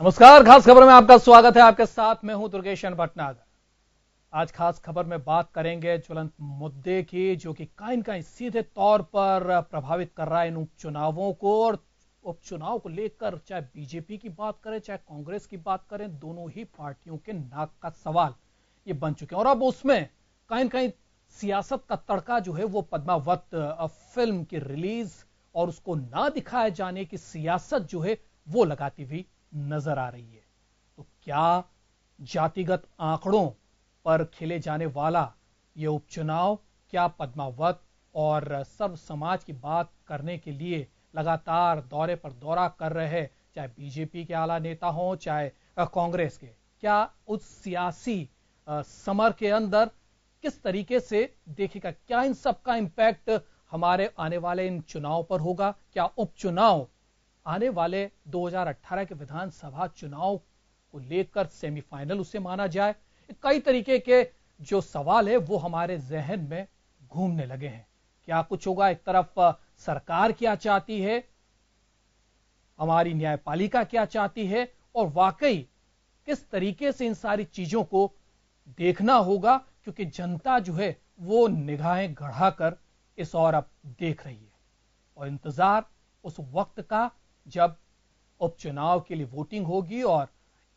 नमस्कार, खास खबर में आपका स्वागत है। आपके साथ मैं हूं दुर्गेश भटनागर। आज खास खबर में बात करेंगे ज्वलंत मुद्दे की, जो कि कहीं कहीं सीधे तौर पर प्रभावित कर रहा है इन उपचुनावों को। और उपचुनाव को लेकर चाहे बीजेपी की बात करें चाहे कांग्रेस की बात करें, दोनों ही पार्टियों के नाक का सवाल ये बन चुके हैं। और अब उसमें कहीं कहीं सियासत का तड़का जो है वो पद्मावत फिल्म की रिलीज और उसको ना दिखाए जाने की सियासत जो है वो लगाती हुई नजर आ रही है। तो क्या जातिगत आंकड़ों पर खेले जाने वाला यह उपचुनाव, क्या पद्मावत और सर्व समाज की बात करने के लिए लगातार दौरे पर दौरा कर रहे हैं, चाहे बीजेपी के आला नेता हों चाहे कांग्रेस के, क्या उस सियासी समर के अंदर किस तरीके से देखेगा? क्या इन सब का इंपैक्ट हमारे आने वाले इन चुनाव पर होगा? क्या उपचुनाव आने वाले 2018 के विधानसभा चुनाव को लेकर सेमीफाइनल उसे माना जाए? कई तरीके के जो सवाल है वो हमारे जहन में घूमने लगे हैं। क्या कुछ होगा? एक तरफ सरकार क्या चाहती है, हमारी न्यायपालिका क्या चाहती है, और वाकई किस तरीके से इन सारी चीजों को देखना होगा, क्योंकि जनता जो है वो निगाहें गढ़ाकर इस ओर अब देख रही है। और इंतजार उस वक्त का जब उपचुनाव के लिए वोटिंग होगी और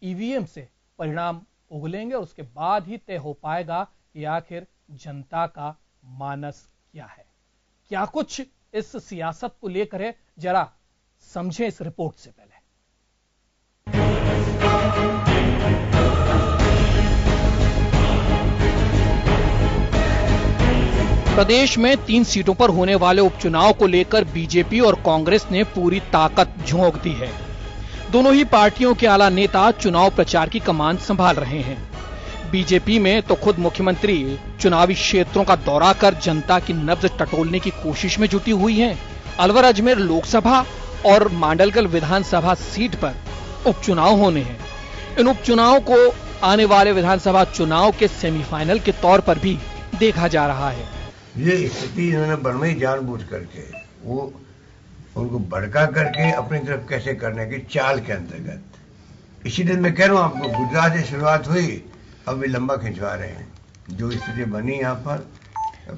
ईवीएम से परिणाम उगलेंगे, और उसके बाद ही तय हो पाएगा कि आखिर जनता का मानस क्या है। क्या कुछ इस सियासत को लेकर है, जरा समझें इस रिपोर्ट से पहले। प्रदेश में 3 सीटों पर होने वाले उपचुनाव को लेकर बीजेपी और कांग्रेस ने पूरी ताकत झोंक दी है। दोनों ही पार्टियों के आला नेता चुनाव प्रचार की कमान संभाल रहे हैं। बीजेपी में तो खुद मुख्यमंत्री चुनावी क्षेत्रों का दौरा कर जनता की नब्ज टटोलने की कोशिश में जुटी हुई हैं। अलवर अजमेर लोकसभा और मांडलगढ़ विधानसभा सीट पर उपचुनाव होने हैं। इन उपचुनाव को आने वाले विधानसभा चुनाव के सेमीफाइनल के तौर पर भी देखा जा रहा है। ये स्थिति इन्होंने बनवाई जानबूझ करके, वो उनको भड़का करके अपनी तरफ कैसे करने की चाल के अंतर्गत। इसीलिए मैं कह रहा हूँ आपको, गुजरात से शुरुआत हुई, अब भी लंबा खिंचवा रहे हैं। जो स्थिति बनी यहाँ पर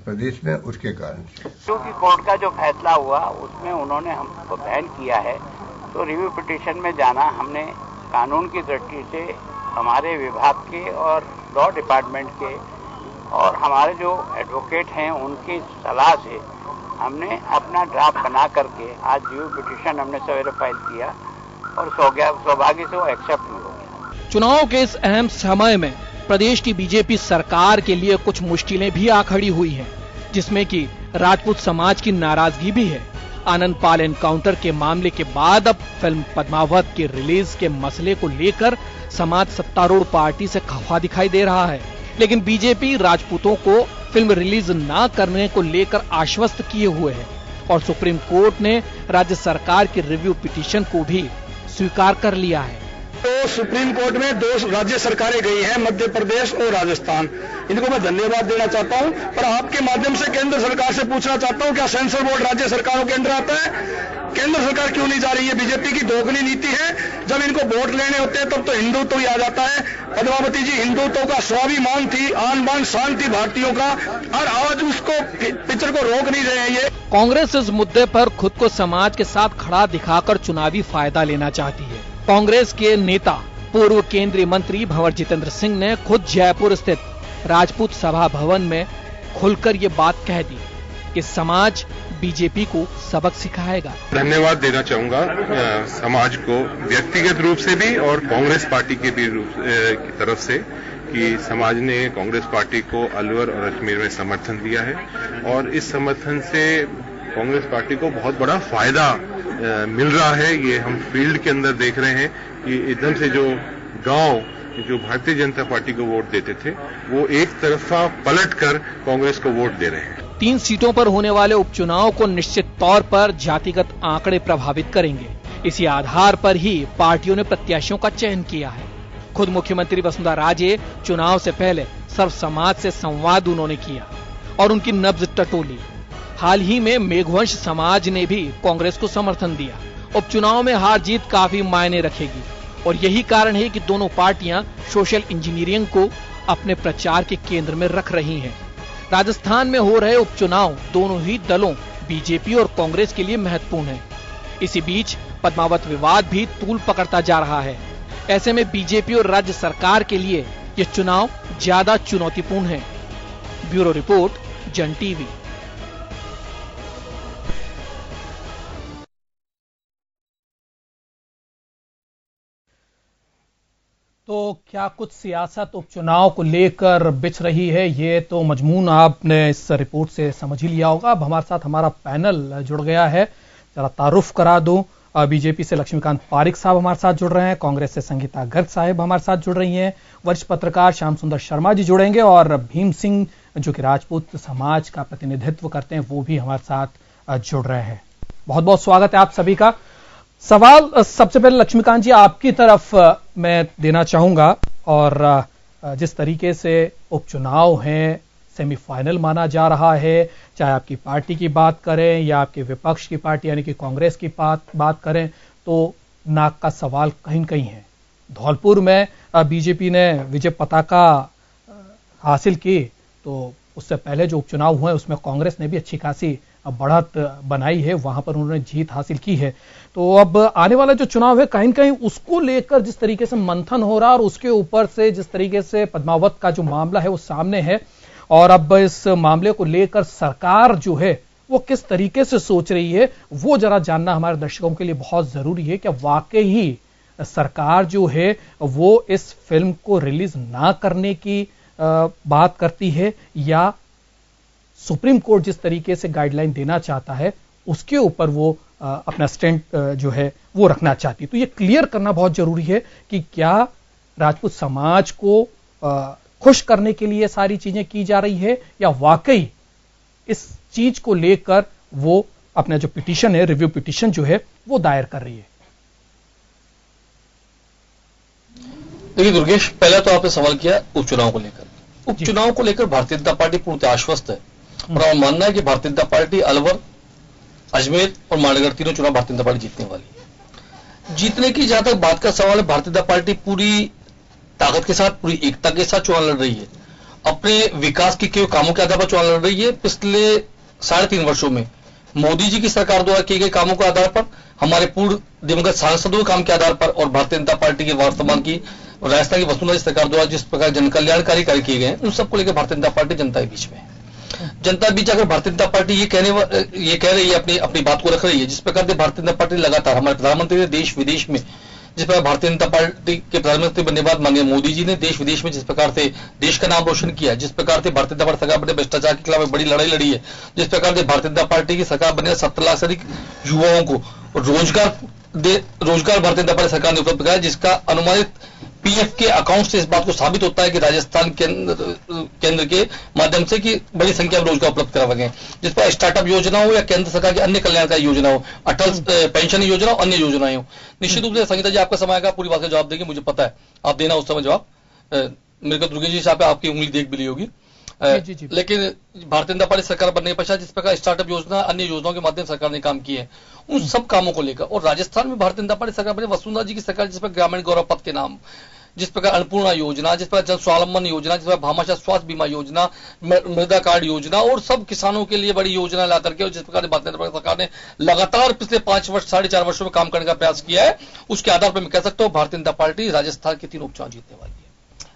प्रदेश में, उसके कारण से क्योंकि कोर्ट का जो फैसला हुआ उसमें उन्होंने हमको बैन किया है, तो रिव्यू पिटीशन में जाना हमने कानून की दृष्टि से हमारे विभाग के और लॉ डिपार्टमेंट के और हमारे जो एडवोकेट हैं उनकी सलाह से हमने अपना ड्राफ्ट बना करके आज रिव्यू पिटीशन हमने सवेरे फाइल किया और सौभाग्य से वो एक्सेप्ट भी हो गया। चुनाव के इस अहम समय में प्रदेश की बीजेपी सरकार के लिए कुछ मुश्किलें भी आ खड़ी हुई हैं, जिसमें कि राजपूत समाज की नाराजगी भी है। आनंद पाल एनकाउंटर के मामले के बाद अब फिल्म पद्मावत की रिलीज के मसले को लेकर समाज सत्तारूढ़ पार्टी से खफा दिखाई दे रहा है। लेकिन बीजेपी राजपूतों को फिल्म रिलीज ना करने को लेकर आश्वस्त किए हुए है और सुप्रीम कोर्ट ने राज्य सरकार की रिव्यू पिटीशन को भी स्वीकार कर लिया है। तो सुप्रीम कोर्ट में 2 राज्य सरकारें गई हैं, मध्य प्रदेश और राजस्थान। इनको मैं धन्यवाद देना चाहता हूं, पर आपके माध्यम से केंद्र सरकार से पूछना चाहता हूं, क्या सेंसर बोर्ड राज्य सरकारों के अंदर आता है? केंद्र सरकार क्यों नहीं जा रही है? बीजेपी की दोगली नीति है। जब इनको वोट लेने होते हैं तब तो हिंदुत्व ही आ जाता है। पद्मावती जी हिंदुत्व का स्वाभिमान थी, आन बान शान थी भारतीयों का, और आज उसको पिक्चर को रोक नहीं रहे हैं। ये कांग्रेस इस मुद्दे पर खुद को समाज के साथ खड़ा दिखाकर चुनावी फायदा लेना चाहती है। कांग्रेस के नेता पूर्व केंद्रीय मंत्री भंवर जितेंद्र सिंह ने खुद जयपुर स्थित राजपूत सभा भवन में खुलकर ये बात कह दी कि समाज बीजेपी को सबक सिखाएगा। धन्यवाद देना चाहूंगा समाज को व्यक्तिगत रूप से भी और कांग्रेस पार्टी के भी की तरफ से, कि समाज ने कांग्रेस पार्टी को अलवर और अजमेर में समर्थन दिया है और इस समर्थन से कांग्रेस पार्टी को बहुत बड़ा फायदा मिल रहा है। ये हम फील्ड के अंदर देख रहे हैं कि एकदम से जो गांव जो भारतीय जनता पार्टी को वोट देते थे वो एक तरफा पलटकर कांग्रेस को वोट दे रहे हैं। 3 सीटों पर होने वाले उपचुनाव को निश्चित तौर पर जातिगत आंकड़े प्रभावित करेंगे। इसी आधार पर ही पार्टियों ने प्रत्याशियों का चयन किया है। खुद मुख्यमंत्री वसुंधरा राजे चुनाव से पहले सर्व समाज से संवाद उन्होंने किया और उनकी नब्ज टटोली। हाल ही में मेघवंश समाज ने भी कांग्रेस को समर्थन दिया। उपचुनाव में हार जीत काफी मायने रखेगी और यही कारण है कि दोनों पार्टियां सोशल इंजीनियरिंग को अपने प्रचार के केंद्र में रख रही हैं। राजस्थान में हो रहे उपचुनाव दोनों ही दलों बीजेपी और कांग्रेस के लिए महत्वपूर्ण है। इसी बीच पद्मावत विवाद भी तूल पकड़ता जा रहा है। ऐसे में बीजेपी और राज्य सरकार के लिए यह चुनाव ज्यादा चुनौतीपूर्ण है। ब्यूरो रिपोर्ट, जन टीवी। तो क्या कुछ सियासत उपचुनाव को लेकर बिछ रही है, ये तो मजमून आपने इस रिपोर्ट से समझ ही लिया होगा। अब हमारे साथ हमारा पैनल जुड़ गया है, जरा तारुफ करा दूं। बीजेपी से लक्ष्मीकांत पारिक साहब हमारे साथ जुड़ रहे हैं, कांग्रेस से संगीता गर्ग साहब हमारे साथ जुड़ रही हैं, वरिष्ठ पत्रकार श्याम सुंदर शर्मा जी जुड़ेंगे और भीम सिंह जो कि राजपूत समाज का प्रतिनिधित्व करते हैं वो भी हमारे साथ जुड़ रहे हैं। बहुत बहुत स्वागत है आप सभी का। सवाल सबसे पहले लक्ष्मीकांत जी आपकी तरफ मैं देना चाहूंगा, और जिस तरीके से उपचुनाव हैं, सेमीफाइनल माना जा रहा है, चाहे आपकी पार्टी की बात करें या आपके विपक्ष की पार्टी यानी कि कांग्रेस की बात करें, तो नाक का सवाल कहीं न कहीं है। धौलपुर में बीजेपी ने विजय पताका हासिल की, तो उससे पहले जो उपचुनाव हुए उसमें कांग्रेस ने भी अच्छी खासी बढ़त बनाई है, वहां पर उन्होंने जीत हासिल की है। तो अब आने वाला जो चुनाव है कहीं न कहीं उसको लेकर जिस तरीके से मंथन हो रहा है और उसके ऊपर से जिस तरीके से पद्मावत का जो मामला है वो सामने है, और अब इस मामले को लेकर सरकार जो है वो किस तरीके से सोच रही है, वो जरा जानना हमारे दर्शकों के लिए बहुत जरूरी है। कि वाकई ही सरकार जो है वो इस फिल्म को रिलीज ना करने की बात करती है, या सुप्रीम कोर्ट जिस तरीके से गाइडलाइन देना चाहता है उसके ऊपर वो अपना स्टैंड जो है वो रखना चाहती है। तो ये क्लियर करना बहुत जरूरी है कि क्या राजपूत समाज को खुश करने के लिए सारी चीजें की जा रही है, या वाकई इस चीज को लेकर वो अपना जो पिटीशन है, रिव्यू पिटीशन जो है वो दायर कर रही है। देखिए दुर्गेश, पहला तो आपने सवाल किया उपचुनाव को लेकर। उपचुनाव को लेकर भारतीय जनता पार्टी पूर्णतः आश्वस्त है और हमारा मानना है कि भारतीय जनता पार्टी अलवर, अजमेर और माड़गढ़ तीनों चुनाव भारतीय जनता पार्टी जीतने वाली है। जीतने की जहां तक बात का सवाल है, भारतीय जनता पार्टी पूरी ताकत के साथ, पूरी एकता के साथ चुनाव लड़ रही है। अपने विकास के कई कामों के आधार पर चुनाव लड़ रही है। पिछले 3.5 वर्षों में मोदी जी की सरकार द्वारा किए गए कामों के आधार पर, हमारे पूर्व दिवंगत सांसदों के काम के आधार पर, और भारतीय जनता पार्टी के वर्तमान की राजस्थान की वसुंधरा सरकार द्वारा जिस प्रकार जन कल्याणकारी कार्य किए गए हैं, उन सबको लेकर भारतीय जनता पार्टी जनता के बीच में है। जनता बीच अगर भारतीय जनता पार्टी ये कह रही है, अपनी बात को रख रही है, जिस प्रकार से भारतीय जनता पार्टी लगातार, हमारे प्रधानमंत्री ने देश विदेश में जिस प्रकार भारतीय जनता पार्टी के प्रधानमंत्री बनने के बाद माननीय मोदी जी ने देश विदेश में जिस प्रकार से देश का नाम रोशन किया, जिस प्रकार से भारतीय जनता पार्टी सरकार ने भ्रष्टाचार के खिलाफ बड़ी लड़ाई लड़ी है, जिस प्रकार से भारतीय जनता पार्टी की सरकार बनने 70 लाख से अधिक युवाओं को रोजगार भारतीय जनता पार्टी सरकार ने उपलब्ध कराया, जिसका अनुमानित पीएफ के अकाउंट से इस बात को साबित होता है कि राजस्थान केंद्र के माध्यम से कि बड़ी संख्या में रोजगार उपलब्ध करवा गए, जिस पर स्टार्टअप योजना हो या केंद्र सरकार की अन्य कल्याणकारी योजना हो, अटल पेंशन योजना हो, अन्य योजनाएं हो। निश्चित रूप से संगीता जी आपका समय आएगा, पूरी बात का जवाब देंगे, मुझे पता है आप देना उस समय जवाब। मेरे को दुर्गेश जी साहब आपकी उंगली देख भी ली होगी। जी। लेकिन भारतीय जनता पार्टी सरकार बनने के पश्चात जिस प्रकार स्टार्टअप योजना, अन्य योजनाओं के माध्यम सरकार ने काम किए हैं, उन सब कामों को लेकर, और राजस्थान में भारतीय जनता पार्टी सरकार बने, वसुंधरा जी की सरकार, जिस पर ग्रामीण गौरव पथ के नाम, जिस प्रकार अन्नपूर्णा योजना, जिस प्रकार जन स्वावलंबन योजना, जिस प्रकार भामाशाह स्वास्थ्य बीमा योजना, मृदा कार्ड योजना, और सब किसानों के लिए बड़ी योजना ला करके, और जिस प्रकार भारतीय जनता पार्टी सरकार ने लगातार पिछले 4.5 वर्षों में काम करने का प्रयास किया है, उसके आधार पर मैं कह सकता हूं भारतीय जनता पार्टी राजस्थान के 3 उपचुनाव जीतने वाली है।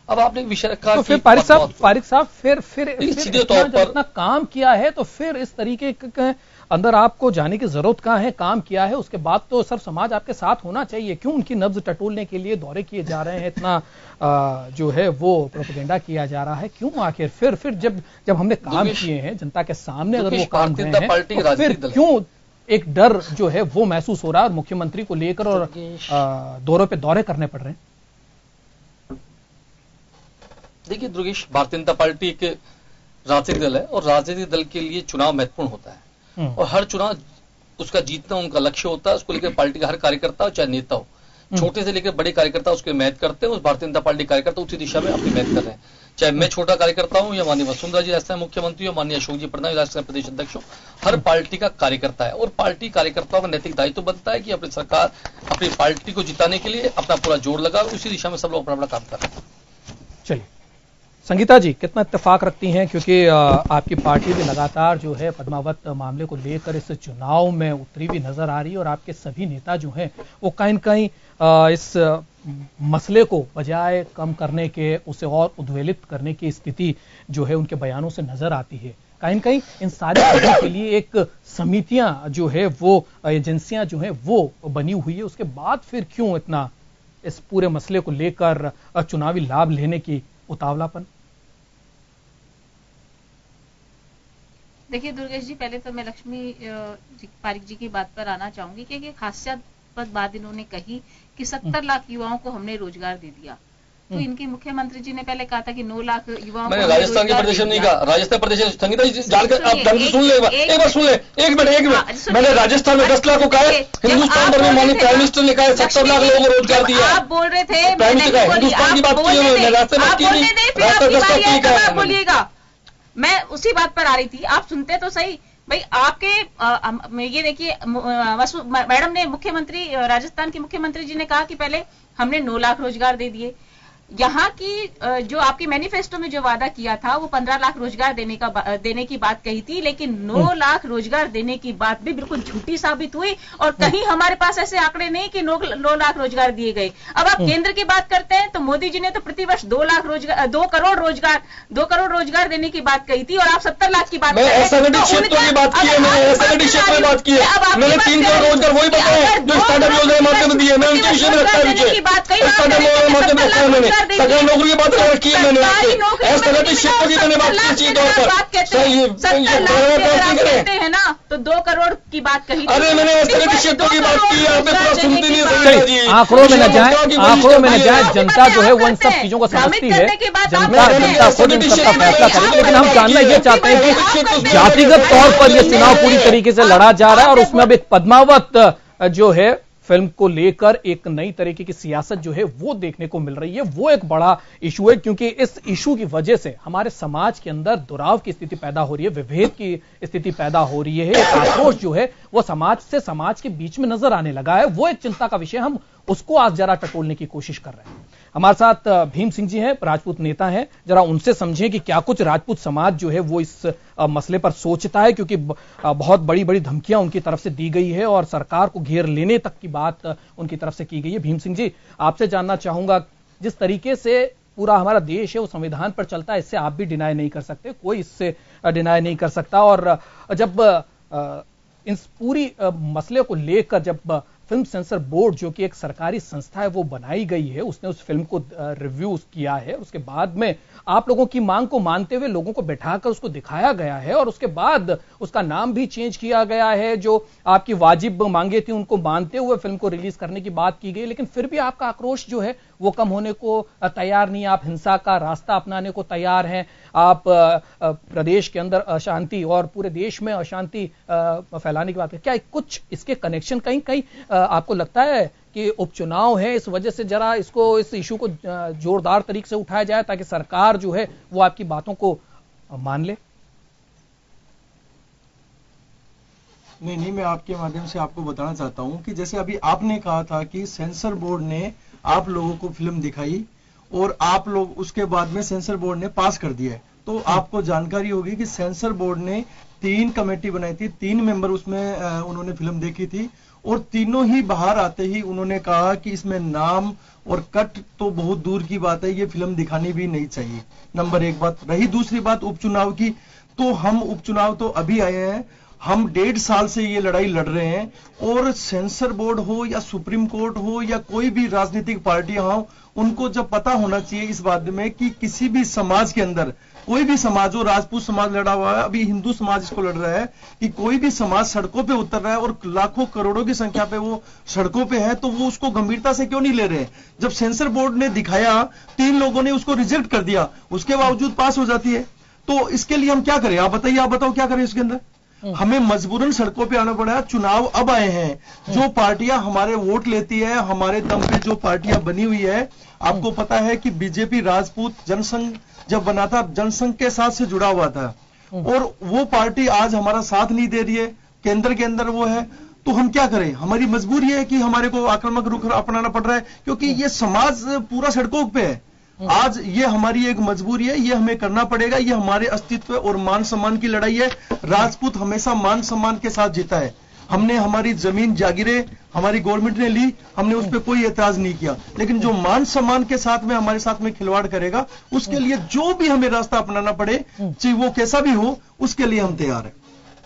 अब आपने विषय रखा तो फिर पारिक साहब फिर सीधे तौर पर इतना काम किया है, तो फिर इस तरीके के अंदर आपको जाने की जरूरत कहां है? काम किया है उसके बाद तो सब समाज आपके साथ होना चाहिए। क्यों उनकी नब्ज टटोलने के लिए दौरे किए जा रहे हैं, इतना जो है वो प्रोपेगेंडा किया जा रहा है? क्यों आखिर फिर जब हमने काम किए हैं जनता के सामने, अगर वो काम किए हैं, तो फिर क्यों एक डर जो है वो महसूस हो रहा है और मुख्यमंत्री को लेकर और दौरों पे दौरे करने पड़ रहे हैं? देखिए दुर्गेश, भारतीय जनता पार्टी एक राजनीतिक दल है और राजनीतिक दल के लिए चुनाव महत्वपूर्ण होता है, और हर चुनाव उसका जीतना उनका लक्ष्य होता है। उसको लेकर पार्टी का हर कार्यकर्ता हो, चाहे नेता हो, छोटे से लेकर बड़े कार्यकर्ता उसके मेहनत करते हैं। उस भारतीय जनता पार्टी कार्यकर्ता उसी दिशा में अपनी मेहनत कर रहे हैं। चाहे मैं छोटा कार्यकर्ता हूं या माननीय वसुंधरा जी राजस्थान मुख्यमंत्री हो, माननीय अशोक जी पटना राजस्थान प्रदेश अध्यक्ष हो, हर पार्टी का कार्यकर्ता है और पार्टी कार्यकर्ताओं का नैतिक दायित्व बनता है कि अपनी सरकार, अपनी पार्टी को जिताने के लिए अपना पूरा जोर लगा, उसी दिशा में सब लोग अपना अपना काम कर रहे हैं। चलिए संगीता जी, कितना इत्तेफाक रखती हैं, क्योंकि आपकी पार्टी भी लगातार जो है पद्मावत मामले को लेकर इस चुनाव में उतरी हुई नजर आ रही है और आपके सभी नेता जो हैं वो कहीं न कहीं इस मसले को बजाय कम करने के उसे और उद्वेलित करने की स्थिति जो है उनके बयानों से नजर आती है। कहीं न कहीं इन सारी चीजों के लिए एक समितियां जो है वो एजेंसियां जो है वो बनी हुई है, उसके बाद फिर क्यों इतना इस पूरे मसले को लेकर चुनावी लाभ लेने की उतावलापन? देखिए दुर्गेश जी, पहले तो मैं लक्ष्मी पारिक जी की बात पर आना चाहूंगी कि एक हास्यास्पद बात इन्होंने कही कि 70 लाख युवाओं को हमने रोजगार दे दिया। तो इनके मुख्यमंत्री जी ने पहले कहा था कि 9 लाख युवाओं मैंने राजस्थान के प्रदेश नहीं कहा, राजस्थान प्रदेश संगीता जी जानकर आप ढंग से सुन ले, एक बार सुन ले, एक मिनट। मैंने राजस्थान में 10 लाख को कहा, हिंदुस्तान भर में माननीय प्राइम मिनिस्टर ने कहा 70 लाख लोगों को रोजगार दिया। आप बोल रहे थे प्राइम मिनिस्टर का हिंदुस्तान की बात की है, रास्ते बात की नहीं, बोलिएगा। मैं उसी बात पर आ रही थी, आप सुनते तो सही भाई। आपके ये देखिए मैडम ने, मुख्यमंत्री राजस्थान के मुख्यमंत्री जी ने कहा कि पहले हमने 9 लाख रोजगार दे दिए। यहाँ की जो आपकी मैनिफेस्टो में जो वादा किया था वो 15 लाख रोजगार देने की बात कही थी, लेकिन 9 लाख रोजगार देने की बात भी बिल्कुल झूठी साबित हुई और कहीं हमारे पास ऐसे आंकड़े नहीं कि 9 लाख रोजगार दिए गए। अब आप केंद्र की बात करते हैं तो मोदी जी ने तो प्रतिवर्ष 2 करोड़ रोजगार देने की बात कही थी और आप 70 लाख की बात कर रहे हैं। असंगठित क्षेत्रों की बात की है, मैंने असंगठित क्षेत्र में बात की है, मैंने 3 करोड़ रोजगार वही बताया जो स्टार्टअप योजना के माध्यम से दिए, मैंने उनके विषय में रखा है मैंने सरकारी नौकरी की बात कर रखी है, मैंने असंगठित क्षेत्रों की मैंने बात की कहते हैं ना, तो 2 करोड़ की बात कही। अरे मैंने असंगठित क्षेत्रों की बात की, आपने पूरा सुनती नहीं। आंकड़ों में न जाए, जनता जो है वो इन सब चीजों को समझती है, जनता खुद इन सबका फैसला करेगी। लेकिन हम जानना ये चाहते हैं कि जातिगत तौर पर यह चुनाव पूरी तरीके से लड़ा जा रहा है और उसमें अब एक पद्मावत जो है फिल्म को लेकर एक नई तरीके की सियासत जो है वो देखने को मिल रही है। वो एक बड़ा इशू है, क्योंकि इस इशू की वजह से हमारे समाज के अंदर दुराव की स्थिति पैदा हो रही है, विभेद की स्थिति पैदा हो रही है, एक आक्रोश जो है वो समाज से समाज के बीच में नजर आने लगा है। वो एक चिंता का विषय, हम उसको आज जरा टटोलने की कोशिश कर रहे हैं। हमारे साथ भीम सिंह जी हैं, राजपूत नेता हैं, जरा उनसे समझें कि क्या कुछ राजपूत समाज जो है वो इस मसले पर सोचता है, क्योंकि बहुत बड़ी बड़ी धमकियां उनकी तरफ से दी गई है और सरकार को घेर लेने तक की बात उनकी तरफ से की गई है। भीम सिंह जी, आपसे जानना चाहूंगा, जिस तरीके से पूरा हमारा देश है वो संविधान पर चलता है, इससे आप भी डिनाई नहीं कर सकते, कोई इससे डिनाई नहीं कर सकता। और जब इस पूरी मसले को लेकर जब फिल्म सेंसर बोर्ड जो कि एक सरकारी संस्था है वो बनाई गई है, उसने उस फिल्म को रिव्यू किया है, उसके बाद में आप लोगों की मांग को मानते हुए लोगों को बैठाकर उसको दिखाया गया है और उसके बाद उसका नाम भी चेंज किया गया है। जो आपकी वाजिब मांगे थी उनको मानते हुए फिल्म को रिलीज करने की बात की गई, लेकिन फिर भी आपका आक्रोश जो है वो कम होने को तैयार नहीं। आप हिंसा का रास्ता अपनाने को तैयार हैं, आप प्रदेश के अंदर अशांति और पूरे देश में अशांति फैलाने की बात है। क्या कुछ इसके कनेक्शन कहीं कहीं आपको लगता है कि उपचुनाव है, इस वजह से जरा इस इशू को जोरदार तरीके से उठाया जाए ताकि सरकार जो है वो आपकी बातों को मान ले? नहीं, मैं आपके माध्यम से आपको बताना चाहता हूं कि जैसे अभी आपने कहा था कि सेंसर बोर्ड ने आप लोगों को फिल्म दिखाई और आप लोग उसके बाद में सेंसर बोर्ड ने पास कर दिया है, तो आपको जानकारी होगी कि सेंसर बोर्ड ने 3 कमेटी बनाई थी, 3 मेंबर उसमें उन्होंने फिल्म देखी थी और तीनों ही बाहर आते ही उन्होंने कहा कि इसमें नाम और कट तो बहुत दूर की बात है, ये फिल्म दिखानी भी नहीं चाहिए। नंबर 1 बात। रही दूसरी बात उपचुनाव की, तो हम उपचुनाव तो अभी आए हैं, हम 1.5 साल से ये लड़ाई लड़ रहे हैं और सेंसर बोर्ड हो या सुप्रीम कोर्ट हो या कोई भी राजनीतिक पार्टियां हो, उनको जब पता होना चाहिए इस बात में कि किसी भी समाज के अंदर, कोई भी समाज हो, राजपूत समाज लड़ा हुआ है, अभी हिंदू समाज इसको लड़ रहा है कि कोई भी समाज सड़कों पे उतर रहा है और लाखों करोड़ों की संख्या पे वो सड़कों पे है, तो वो उसको गंभीरता से क्यों नहीं ले रहे? जब सेंसर बोर्ड ने दिखाया, 3 लोगों ने उसको रिजेक्ट कर दिया, उसके बावजूद पास हो जाती है, तो इसके लिए हम क्या करें? आप बताइए, आप बताओ क्या करें इसके अंदर? हमें मजबूरन सड़कों पे आना पड़ा। चुनाव अब आए हैं। जो पार्टियां हमारे वोट लेती है, हमारे दम पे जो पार्टियां बनी हुई है, आपको पता है कि बीजेपी राजपूत जनसंघ जब बना था, जनसंघ के साथ से जुड़ा हुआ था, और वो पार्टी आज हमारा साथ नहीं दे रही है, केंद्र के अंदर वो है, तो हम क्या करें? हमारी मजबूरी है कि हमारे को आक्रामक रुख अपनाना पड़ रहा है, क्योंकि ये समाज पूरा सड़कों पे है। आज ये हमारी एक मजबूरी है, ये हमें करना पड़ेगा। ये हमारे अस्तित्व और मान सम्मान की लड़ाई है। राजपूत हमेशा मान सम्मान के साथ जीता है। हमने हमारी जमीन जागीरें हमारी गवर्नमेंट ने ली, हमने उस पर कोई एतराज नहीं किया, लेकिन जो मान सम्मान के साथ में हमारे साथ में खिलवाड़ करेगा, उसके लिए जो भी हमें रास्ता अपनाना पड़े, चाहे वो कैसा भी हो, उसके लिए हम तैयार हैं।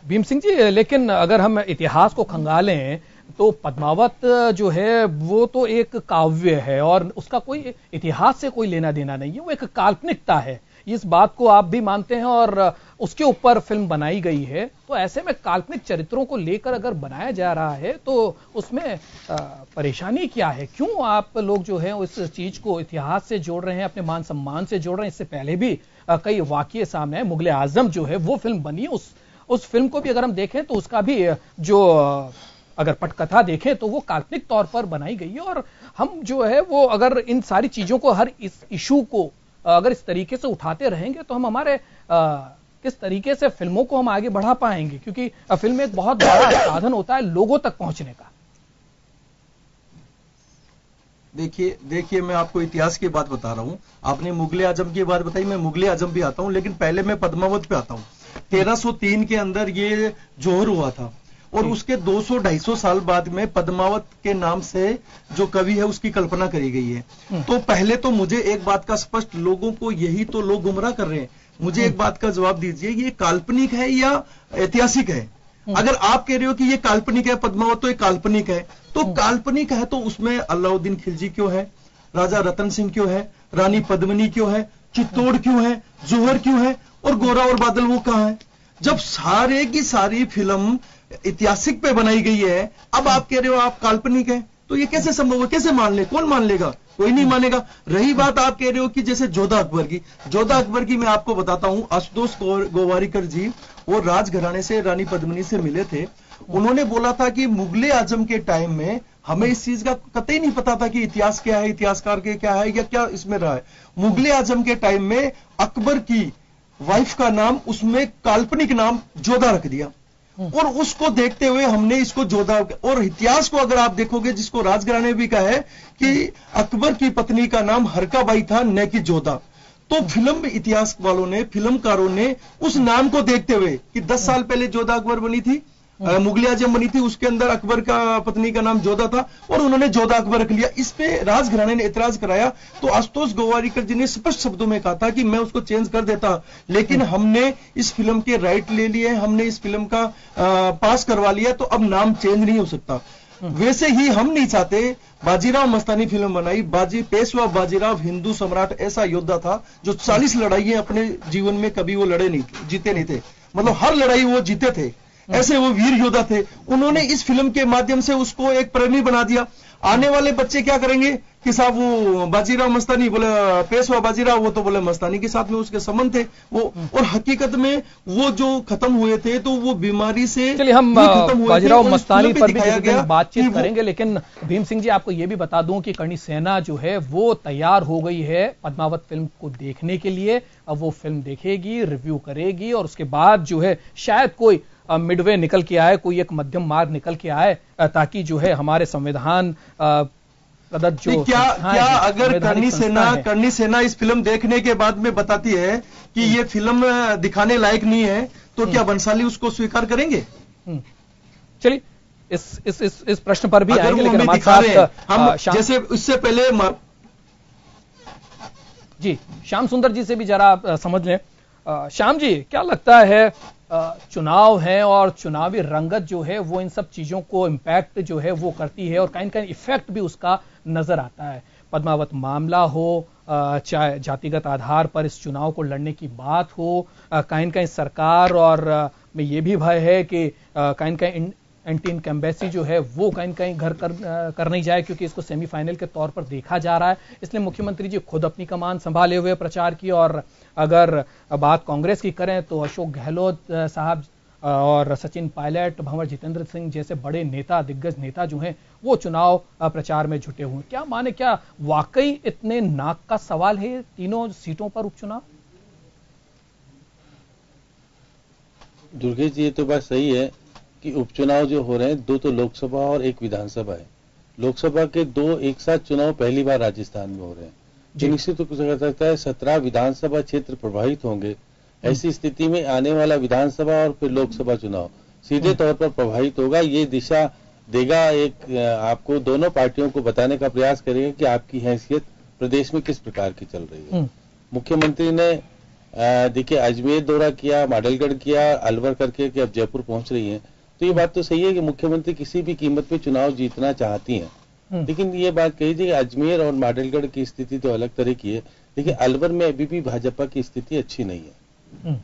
भीम सिंह जी, लेकिन अगर हम इतिहास को खंगालें तो पद्मावत जो है वो तो एक काव्य है और उसका कोई इतिहास से कोई लेना देना नहीं है, वो एक काल्पनिकता है। इस बात को आप भी मानते हैं और उसके ऊपर फिल्म बनाई गई है। तो ऐसे में काल्पनिक चरित्रों को लेकर अगर बनाया जा रहा है तो उसमें परेशानी क्या है? क्यों आप लोग जो है उस चीज को इतिहास से जोड़ रहे हैं, अपने मान सम्मान से जोड़ रहे हैं? इससे पहले भी कई वाकये सामने आए। मुगले आजम जो है वो फिल्म बनी, उस फिल्म को भी अगर हम देखें तो उसका भी जो अगर पटकथा देखें तो वो काल्पनिक तौर पर बनाई गई है। और हम जो है वो अगर इन सारी चीजों को, हर इस इशू को अगर इस तरीके से उठाते रहेंगे तो हम हमारे किस तरीके से फिल्मों को हम आगे बढ़ा पाएंगे? क्योंकि फिल्म एक बहुत बड़ा साधन होता है लोगों तक पहुंचने का। देखिए मैं आपको इतिहास की बात बता रहा हूं। आपने मुगले आजम की बात बताई, मैं मुगले आजम भी आता हूं, लेकिन पहले मैं पद्मावत पे आता हूं। 1303 के अंदर ये जोहर हुआ था और उसके 200-250 साल बाद में पद्मावत के नाम से जो कवि है उसकी कल्पना करी गई है। तो पहले तो मुझे एक बात का स्पष्ट, लोगों को यही तो लोग गुमराह कर रहे हैं, मुझे एक बात का जवाब दीजिए, ये काल्पनिक है या ऐतिहासिक है? अगर आप कह रहे हो कि ये काल्पनिक है पद्मावत, तो ये काल्पनिक है, तो काल्पनिक है तो उसमें अलाउद्दीन खिलजी क्यों है, राजा रतन सिंह क्यों है, रानी पद्मिनी क्यों है, चित्तौड़ क्यों है, जोहर क्यों है, और गोरा और बादल वो कहां है? जब सारे की सारी फिल्म ऐतिहासिक पे बनाई गई है, अब आप कह रहे हो आप काल्पनिक है, तो ये कैसे संभव है? कैसे मान ले? कौन मान लेगा? कोई नहीं मानेगा। रही बात आप कह रहे हो कि जैसे जोधा अकबर की मैं आपको बताता हूं, आशुतोष गोवारिकर जी वो राजघराने से रानी पद्मिनी से मिले थे। उन्होंने बोला था कि मुगले आजम के टाइम में हमें इस चीज का कतई नहीं पता था कि इतिहास क्या है, इतिहासकार के क्या है या क्या इसमें रहा है। मुगले आजम के टाइम में अकबर की वाइफ का नाम, उसमें काल्पनिक नाम जोधा रख दिया, और उसको देखते हुए हमने इसको जोधा। और इतिहास को अगर आप देखोगे, जिसको राजघराने भी कहा है कि अकबर की पत्नी का नाम हरकाबाई था, न कि जोधा। तो फिल्म इतिहास वालों ने, फिल्मकारों ने उस नाम को देखते हुए कि 10 साल पहले जोधा अकबर बनी थी, मुगले आजम बनी थी, उसके अंदर अकबर का पत्नी का नाम जोधा था और उन्होंने जोधा अकबर रख लिया। इस पे राजघराने ने एतराज कराया, तो आशुतोष गोवारिकर जी ने स्पष्ट शब्दों में कहा था कि मैं उसको चेंज कर देता, लेकिन हमने इस फिल्म के राइट ले लिए, हमने इस फिल्म का पास करवा लिया, तो अब नाम चेंज नहीं हो सकता। वैसे ही हम नहीं चाहते। बाजीराव मस्तानी फिल्म बनाई, पेशवा बाजीराव हिंदू सम्राट ऐसा योद्धा था जो 40 लड़ाइयां अपने जीवन में कभी वो जीते नहीं थे, मतलब हर लड़ाई वो जीते थे, ऐसे वो वीर योद्धा थे। उन्होंने इस फिल्म के माध्यम से उसको एक प्रेमी बना दिया। आने वाले बच्चे क्या करेंगे कि साहब वो बाजीराव मस्तानी, बोले पेशवा बाजीराव, वो तो बोले मस्तानी के साथ में उसके संबंध थे वो, और हकीकत में वो जो खत्म हुए थे तो वो बीमारी से। चलिए हम बाजीराव मस्तानी पर भी किसी दिन बातचीत करेंगे, लेकिन भीम सिंह जी आपको ये भी बता दूं कि करणी सेना जो है वो तैयार हो गई है पद्मावत फिल्म को देखने के लिए। अब वो फिल्म देखेगी, रिव्यू करेगी और उसके बाद जो है शायद कोई मिडवे निकल के आए, कोई एक मध्यम मार्ग निकल के आए, ताकि जो है हमारे संविधान प्रदत्त जो क्या अगर करणी सेना इस फिल्म देखने के बाद में बताती है कि ये फिल्म दिखाने लायक नहीं है, तो क्या बंसाली उसको स्वीकार करेंगे? चलिए इस प्रश्न पर भी आएंगे, लेकिन हमारे साथ हम जैसे इससे पहले जी श्याम सुंदर जी से भी जरा समझ लें। श्याम जी, क्या लगता है चुनाव है और चुनावी रंगत जो है वो इन सब चीजों को इंपैक्ट जो है वो करती है और कहीं कहीं इफेक्ट भी उसका नजर आता है? पद्मावत मामला हो, चाहे जातिगत आधार पर इस चुनाव को लड़ने की बात हो, कहीं कहीं सरकार और में ये भी भय है कि कहीं कहीं एंटी इनकम्बेंसी जो है वो कहीं कहीं घर कर नहीं जाए, क्योंकि इसको सेमीफाइनल के तौर पर देखा जा रहा है। इसलिए मुख्यमंत्री जी खुद अपनी कमान संभाले हुए प्रचार की। और अगर बात कांग्रेस की करें तो अशोक गहलोत साहब और सचिन पायलट, भंवर जितेंद्र सिंह जैसे बड़े नेता, दिग्गज नेता जो हैं वो चुनाव प्रचार में जुटे हुए। क्या माने, क्या वाकई इतने नाक का सवाल है तीनों सीटों पर उपचुनाव? दुर्गेश जी, ये तो बात सही है कि उपचुनाव जो हो रहे हैं, 2 तो लोकसभा और 1 विधानसभा है। लोकसभा के 2 एक साथ चुनाव पहली बार राजस्थान में हो रहे हैं, जो निश्चित रूप से कर सकता है 17 विधानसभा क्षेत्र प्रभावित होंगे। ऐसी स्थिति में आने वाला विधानसभा और फिर लोकसभा चुनाव सीधे तौर पर प्रभावित होगा। ये दिशा देगा, एक आपको दोनों पार्टियों को बताने का प्रयास करेगा कि आपकी हैसियत प्रदेश में किस प्रकार की चल रही है। मुख्यमंत्री ने देखिए अजमेर दौरा किया, माडलगढ़ किया, अलवर करके कि अब जयपुर पहुंच रही हैं। तो ये बात तो सही है कि मुख्यमंत्री किसी भी कीमत पे चुनाव जीतना चाहती हैं, लेकिन ये बात कही थी कि अजमेर और माडलगढ़ की स्थिति तो अलग तरह की है। देखिए अलवर में अभी भी भाजपा की स्थिति अच्छी नहीं है।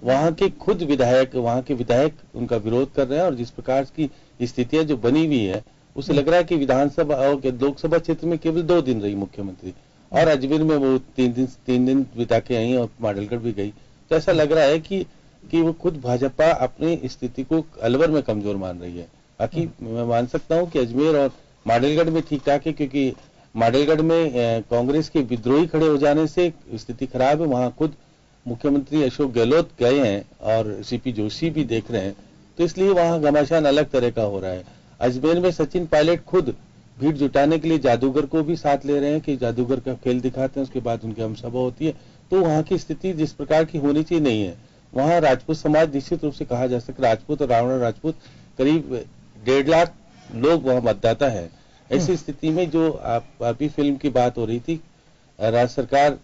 वहां के खुद विधायक, वहां के विधायक उनका विरोध कर रहे हैं और जिस प्रकार की स्थितियां जो बनी हुई है उससे लग रहा है कि विधानसभा और लोकसभा क्षेत्र में केवल 2 दिन रही मुख्यमंत्री, और अजमेर में वो 3 दिन बिता के आई और माडलगढ़ भी गई। तो ऐसा लग रहा है कि वो खुद भाजपा अपनी स्थिति को अलवर में कमजोर मान रही है। बाकी मैं मान सकता हूं कि अजमेर और माडलगढ़ में ठीक ठाक है, क्योंकि माडलगढ़ में कांग्रेस के विद्रोही खड़े हो जाने से स्थिति खराब है। वहां खुद मुख्यमंत्री अशोक गहलोत गए हैं और सीपी जोशी भी देख रहे हैं, तो इसलिए वहां घमासान अलग तरह का हो रहा है। अजमेर में सचिन पायलट खुद भीड़ जुटाने के लिए जादूगर को भी साथ ले रहे हैं कि जादूगर का खेल दिखाते हैं, उसके बाद उनकी हम सभा होती है। तो वहां की स्थिति जिस प्रकार की होनी चाहिए नहीं है। वहां राजपूत समाज निश्चित रूप से कहा जा सकता है, राजपूत और रावण राजपूत करीब 1.5 लाख लोग वहां मतदाता है। ऐसी स्थिति में जो अभी फिल्म की बात हो रही थी, राज्य सरकार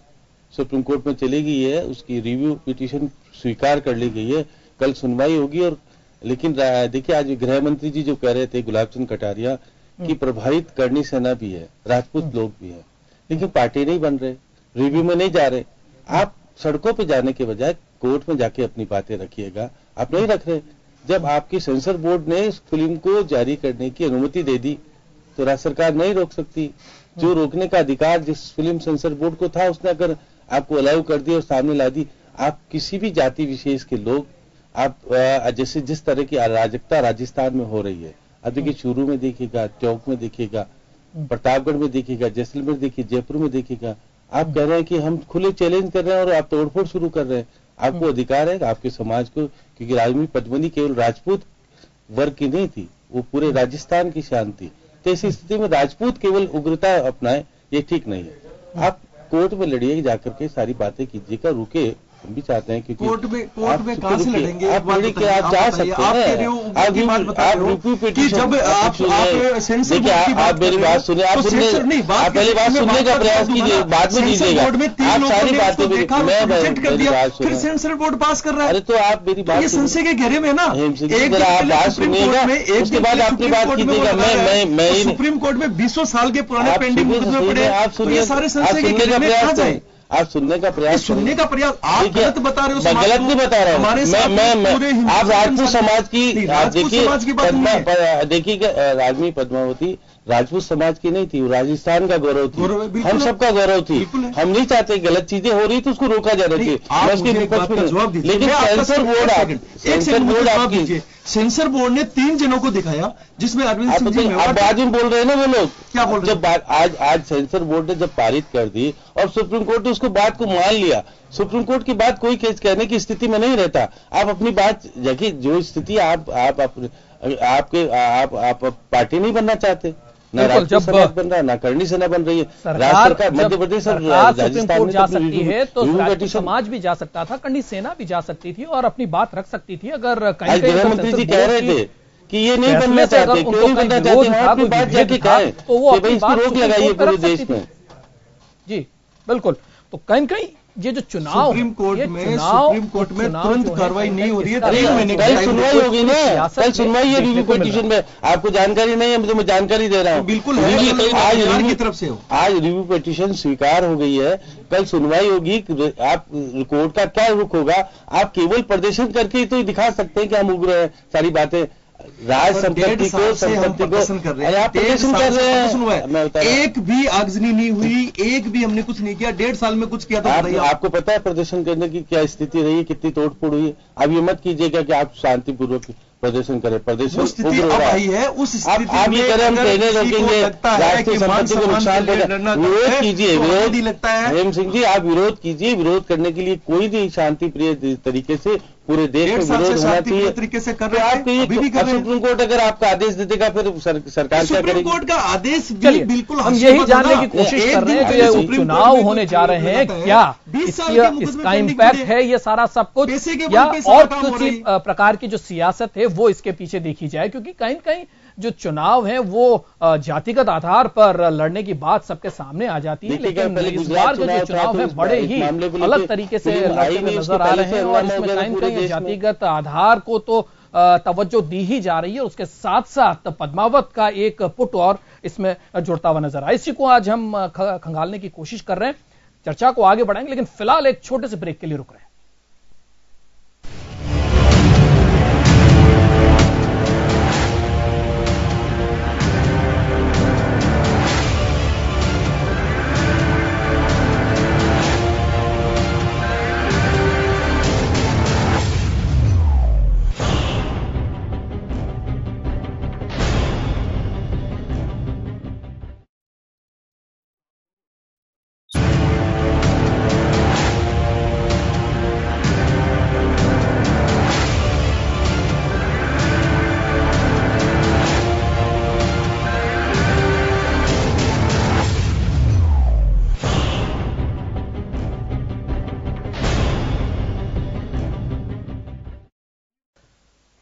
सुप्रीम कोर्ट में चली गई है, उसकी रिव्यू पिटीशन स्वीकार कर ली गई है, कल सुनवाई होगी। और लेकिन देखिए आज गृह मंत्री जी जो कह रहे थे गुलाब चंद कटारिया की प्रभावित करनी सेना भी है, राजपूत लोग भी है, लेकिन पार्टी नहीं बन रहे, रिव्यू में नहीं जा रहे। आप सड़कों पे जाने के बजाय कोर्ट में जाके अपनी बातें रखिएगा, आप नहीं रख रहे। जब आपकी सेंसर बोर्ड ने इस फिल्म को जारी करने की अनुमति दे दी तो राज्य सरकार नहीं रोक सकती। जो रोकने का अधिकार जिस फिल्म सेंसर बोर्ड को था, उसने अगर आपको अलाउ कर दी और सामने ला दी, आप किसी भी जाति विशेष के लोग, आप जैसे जिस तरह की अराजकता राजस्थान में हो रही है, अब देखिए चूरू में देखिएगा, टोंक में देखिएगा, प्रतापगढ़ में देखिएगा, जैसलमेर देखिए, जयपुर में देखिएगा। आप कह रहे हैं कि हम खुले चैलेंज कर रहे हैं और आप तोड़फोड़ शुरू कर रहे हैं। आपको अधिकार है आपके समाज को, क्योंकि राजमी पद्मनी केवल राजपूत वर्ग की नहीं थी, वो पूरे राजस्थान की शान थी। तो ऐसी स्थिति में राजपूत केवल उग्रता अपनाए, ये ठीक नहीं है। आप कोर्ट में लड़िए, जाकर के सारी बातें कीजिएगा, रुके, हम भी चाहते हैं क्योंकि कोर्ट में कहां से लड़ेंगे? आप लड़ के आप जा सकते हैं। आप रिव्यू पिटीशन, जब आप सेंसर बोर्ड की आप मेरी बात सुनिए, आप पहले बात सुनने का प्रयास कीजिए, बाद में कीजिएगा। आप सारी बातें फिर सेंसर बोर्ड पास कर रहा है। अरे तो आप मेरी बात, ये संशय के घेरे में ना, आप बात सुनिएगा, उसके बाद आपकी बात कीजिएगा। मैं सुप्रीम कोर्ट में 20 साल के पुराने पेंडिंग मुकदमे पड़े, आप सुनिए, सारे संशय के घेरे में कहां जाए? आप सुनने का प्रयास, आप गलत बता रहे हो। मैं गलत नहीं बता रहा हूँ। आप राजपूत समाज की, आप देखिए राजमी पद्मावती राजपूत समाज की नहीं थी, वो राजस्थान का गौरव थी, हम सबका गौरव थी। हम नहीं चाहते गलत चीजें हो रही तो उसको रोका जाना चाहिए, लेकिन सेंसर बोर्ड ने 3 जनों को दिखाया, जिसमें अरविंद सिंह जी अब बाद में बोल रहे हैं ना वो लोग, क्या बोल रहे हैं? आज सेंसर बोर्ड ने जब पारित कर दी और सुप्रीम कोर्ट ने उसको बात को मान लिया, सुप्रीम कोर्ट की बात कोई केस कहने की स्थिति में नहीं रहता। आप अपनी बात देखिए, जो स्थिति आप पार्टी नहीं बनना चाहते, ना राजपूत समाज बन रहा है, ना करनी सेना बन रही है। सरकार मध्य प्रदेश और सुप्रीम कोर्ट जा सकती है तो राजपूत समाज भी जा सकता था, करनी सेना भी जा सकती थी और अपनी बात रख सकती थी। अगर कहीं गृह मंत्री जी कह रहे थे कि ये नहीं बनना चाहते, क्यों नहीं बनना चाहते, अपनी बात जाके कहें तो वो अपनी बात रोक लगाइए पूरे देश में। जी बिल्कुल। तो कहीं कहीं ये जो चुनाव सुप्रीम कोर्ट में तुरंत कार्रवाई नहीं हो रही है। 3 महीने कल सुनवाई होगी ना, कल सुनवाई है रिव्यू पिटीशन में। आपको जानकारी नहीं है तो मैं जानकारी दे रहा हूँ। बिल्कुल आज की तरफ से आज रिव्यू पिटीशन स्वीकार हो गई है, कल सुनवाई होगी। आप कोर्ट का क्या रुख होगा? आप केवल प्रदर्शन करके ही तो दिखा सकते हैं कि हम उग्र हैं, सारी बातें राज संपत्ति को आप प्रदर्शन कर रहे हैं, एक भी आगजनी नहीं हुई, एक भी हमने कुछ नहीं किया, 1.5 साल में कुछ किया तो आपको पता है प्रदर्शन करने की क्या स्थिति रही है, कितनी तोड़फोड़ हुई है। अब ये मत कीजिएगा कि आप शांतिपूर्वक प्रदर्शन करें, प्रदर्शन है उस स्थिति आप ये करें, हम ट्रेनें रोकेंगे, राष्ट्रीय संपत्ति को नुकसान पहुंचा, विरोध कीजिए, विरोध लगता है। हेम सिंह जी, आप विरोध कीजिए, विरोध करने के लिए कोई भी शांति प्रिय तरीके से पूरे देश में विरोध होना चाहिए तरीके से कर रहे हैं। सुप्रीम कोर्ट अगर आपका आदेश दे देगा फिर सरकार क्या करेगी? सुप्रीम कोर्ट का आदेश बिल्कुल हम यही जानने की कोशिश कर रहे हैं कि ये उपचुनाव होने जा रहे हैं, क्या इसका इम्पैक्ट है ये सारा सब कुछ, या और किसी प्रकार की जो सियासत है वो इसके पीछे देखी जाए, क्योंकि कहीं कहीं जो चुनाव है वो जातिगत आधार पर लड़ने की बात सबके सामने आ जाती है, लेकिन इस बार जो चुनाव है बड़े ही अलग तरीके से लड़ते हुए नजर आ रहे हैं और इसमें कहीं कहीं जातिगत आधार को तो तवज्जो दी ही जा रही है, उसके साथ साथ पद्मावत का एक पुट और इसमें जुड़ता हुआ नजर आया। इसी को आज हम खंगालने की कोशिश कर रहे हैं, चर्चा को आगे बढ़ाएंगे, लेकिन फिलहाल एक छोटे से ब्रेक के लिए रुक रहे हैं।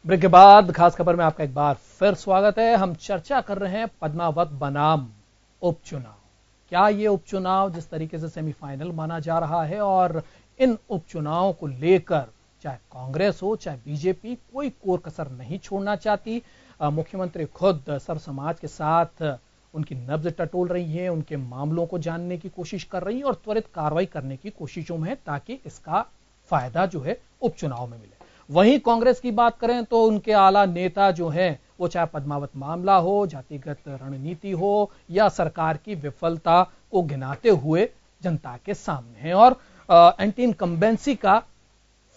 ब्रेक के बाद खास खबर में आपका एक बार फिर स्वागत है। हम चर्चा कर रहे हैं पद्मावत बनाम उपचुनाव। क्या ये उपचुनाव जिस तरीके से सेमीफाइनल माना जा रहा है और इन उपचुनावों को लेकर चाहे कांग्रेस हो चाहे बीजेपी कोई कोर कसर नहीं छोड़ना चाहती। मुख्यमंत्री खुद सर्व समाज के साथ उनकी नब्ज टटोल रही है, उनके मामलों को जानने की कोशिश कर रही है और त्वरित कार्रवाई करने की कोशिशों में है ताकि इसका फायदा जो है उपचुनाव में मिले। वहीं कांग्रेस की बात करें तो उनके आला नेता जो हैं वो चाहे पद्मावत मामला हो, जातिगत रणनीति हो या सरकार की विफलता को गिनाते हुए जनता के सामने हैं और एंटी इनकम्बेंसी का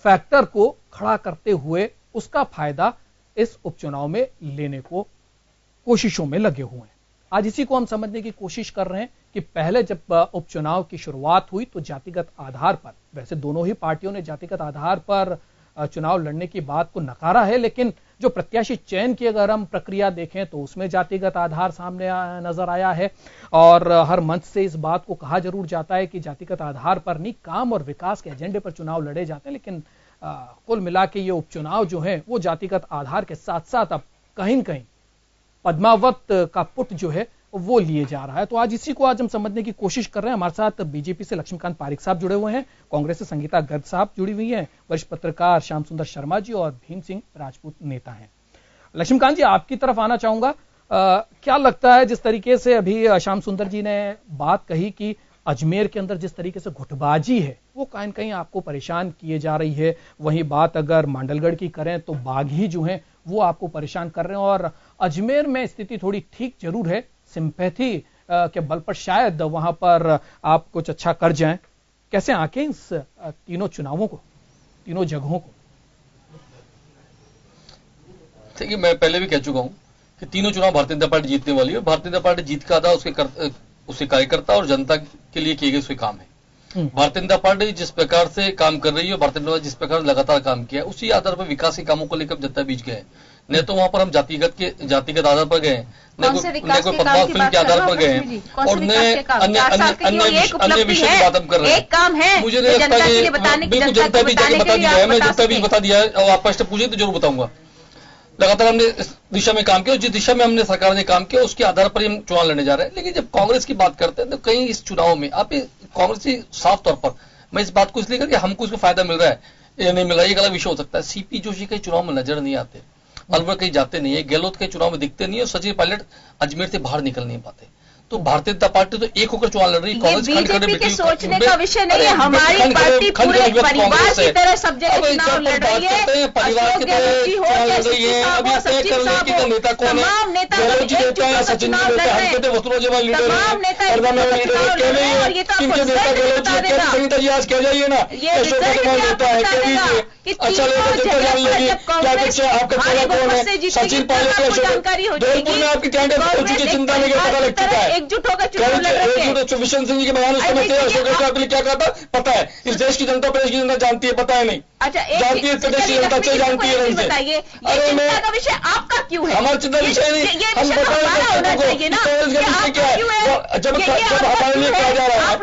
फैक्टर को खड़ा करते हुए उसका फायदा इस उपचुनाव में लेने को कोशिशों में लगे हुए हैं। आज इसी को हम समझने की कोशिश कर रहे हैं कि पहले जब उपचुनाव की शुरुआत हुई तो जातिगत आधार पर, वैसे दोनों ही पार्टियों ने जातिगत आधार पर चुनाव लड़ने की बात को नकारा है, लेकिन जो प्रत्याशी चयन की अगर हम प्रक्रिया देखें तो उसमें जातिगत आधार सामने नजर आया है और हर मंच से इस बात को कहा जरूर जाता है कि जातिगत आधार पर नहीं काम और विकास के एजेंडे पर चुनाव लड़े जाते हैं, लेकिन कुल मिला के ये उपचुनाव जो है वो जातिगत आधार के साथ साथ अब कहीं कहीं पद्मावत का पुट जो है वो लिए जा रहा है। तो आज इसी को आज हम समझने की कोशिश कर रहे हैं। हमारे साथ बीजेपी से लक्ष्मीकांत पारिक साहब जुड़े हुए हैं, कांग्रेस से संगीता गर्ग साहब जुड़ी हुई हैं, वरिष्ठ पत्रकार श्याम सुंदर शर्मा जी और भीम सिंह राजपूत नेता हैं। लक्ष्मीकांत जी, आपकी तरफ आना चाहूंगा, क्या लगता है जिस तरीके से अभी श्याम सुंदर जी ने बात कही कि अजमेर के अंदर जिस तरीके से गुटबाजी है वो कहीं कहीं आपको परेशान किए जा रही है, वहीं बात अगर मांडलगढ़ की करें तो बागी जो है वो आपको परेशान कर रहे हैं और अजमेर में स्थिति थोड़ी ठीक जरूर है, सिंपैथी के बल पर शायद वहां पर आप कुछ अच्छा कर जाएं। कैसे आंकें इस तीनों चुनावों को, तीनों जगहों को? देखिए, मैं पहले भी कह चुका हूं कि तीनों चुनाव भारतीय जनता पार्टी जीतने वाली है। भारतीय जनता पार्टी जीत का आधा उसके कार्यकर्ता और जनता के लिए किए गए उसके काम है। भारतीय जनता पार्टी जिस प्रकार से काम कर रही है, भारतीय जनता पार्टी जिस प्रकार लगातार काम किया है, उसी आधार पर विकास के कामों को लेकर जनता बीच गए। न तो वहां पर हम जातिगत आधार पर गए, न कोई पद्मावत फिल्म के आधार पर गए और न अन्य विषय की बात हम कर रहे हैं। मुझे नहीं लगता कि बिल्कुल जनता भी जाके बता दिया है, मैं जनता भी बता दिया है और आप प्रश्न पूछे तो जरूर बताऊंगा। लगातार हमने इस दिशा में काम किया और जिस दिशा में हमने सरकार ने काम किया उसके आधार पर हम चुनाव लड़ने जा रहे हैं। लेकिन जब कांग्रेस की बात करते हैं तो कहीं इस चुनाव में आप कांग्रेस की साफ तौर पर, मैं इस बात को इसलिए करके हमको इसका फायदा मिल रहा है या नहीं मिल रहा है ये गलत विषय हो सकता है। सीपी जोशी के चुनाव में नजर नहीं आते, अलवर कहीं जाते नहीं है, गहलोत के चुनाव में दिखते नहीं है और सचिन पायलट अजमेर से बाहर निकल नहीं पाते। तो भारतीय जनता पार्टी तो एक होकर चुनाव लड़ रही है। कांग्रेस बीजेपी के सोचने का विषय नहीं है, हमारी पार्टी पूरे परिवार की तरह सब जगह चुनाव लड़ रही है। परिवार की तरह चुनाव लड़ रही है। अब ये तय कर रही है कि नेता कौन है, गहलोत नेता है, सचिन जी नेता है, हम कहते वसुंधरा लीडर है, संगीता जी आज कह जाइए ना, अशोक कुमार नेता है, कह दीजिए अच्छा लेकर जनता जान लेगी क्या कुछ आपका चेहरा कौन है, सचिन पायलट है, धौलपुर में आपकी कैंडिडेट हो चुकी, चिंता नहीं पता लग चुका है, एकजुट होकर चुनाव लड़ रहे हैं। विशन सिंह जी के बयान उस समय थे, अशोक गहलोत ने क्या कहा था पता है, इस देश की जनता प्रदेश की जनता जानती है, पता है नहीं, अच्छा जानती है प्रदेश की जनता अच्छे जानती है हमसे। बताइए ये चिंता का विषय आपका क्यों है? हमारा चिंता विषय नहीं, हम बताएं क्या है, जब हमारे लिए कहा जा रहा है,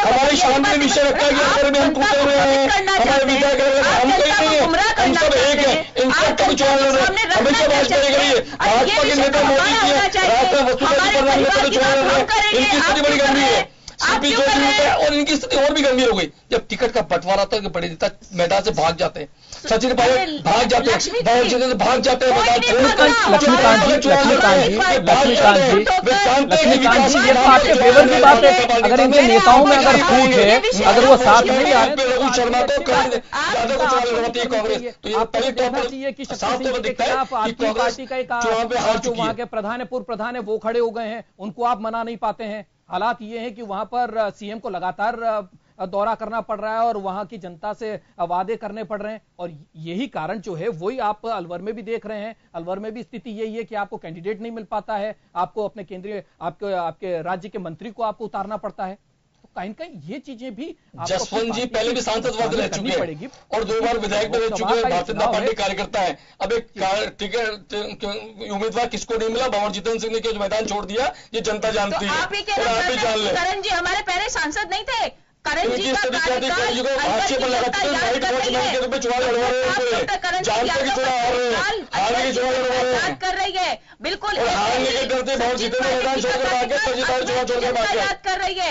हमारी शांति विषय रखा है कि अंदर में हम टूटे हुए हैं, हमारे विधायक हम कोई नहीं है, हम सब एक है, इन सब का चुनाव लड़ रहे हैं, हमेशा भाजपा के लिए भाजपा के नेता मोदी जी राष्ट्र वसुंधरा प्रधानमंत्री चुनाव लड़ रहे हैं, इनकी स्थिति बड़ी गंभीर है, सीपी जोशी नेता है और इनकी स्थिति और भी गंभीर हो गई। जब टिकट का बंटवारा था कि बड़े नेता मैदान से भाग जाते हैं, सचिन पायलट भाग जाते हैं, भाग जाते हैं मैदान छोड़कर, लक्ष्मीकांत जी ये तो आपके फेवर की बात है। अगर इनके नेताओं में अगर फूट है, अगर वो साथ नहीं आ रहे, रघु शर्मा को यादव को चुनाव लड़वाती है कांग्रेस, तो ये पहले कहना चाहिए कि शक्ति सिंह के खिलाफ आपकी पार्टी का एक जो वहां के प्रधान है, पूर्व प्रधान है, वो खड़े हो गए हैं, उनको आप मना नहीं पाते हैं। हालात ये है कि वहां पर सीएम को लगातार दौरा करना पड़ रहा है और वहां की जनता से वादे करने पड़ रहे हैं, और यही कारण जो है वही आप अलवर में भी देख रहे हैं। अलवर में भी स्थिति यही है कि आपको कैंडिडेट नहीं मिल पाता है, आपको अपने केंद्रीय आपके राज्य के मंत्री को आपको उतारना पड़ता है। तो कहीं कहीं ये चीजें भी जसवंत जी पहले भी सांसद पद रह चुके हैं और 2 बार विधायक में रह चुके हैं, भारतीय जनता पार्टी कार्यकर्ता है। अब एक टिकट उम्मीदवार किसको नहीं मिला, भंवर जितेंद्र सिंह ने जो मैदान छोड़ दिया, ये जनता जानती है, आप ही जान ले। करण जी हमारे पहले सांसद नहीं थे, करण जी का कार्यकाल कर रही है, बिल्कुल याद कर रही है।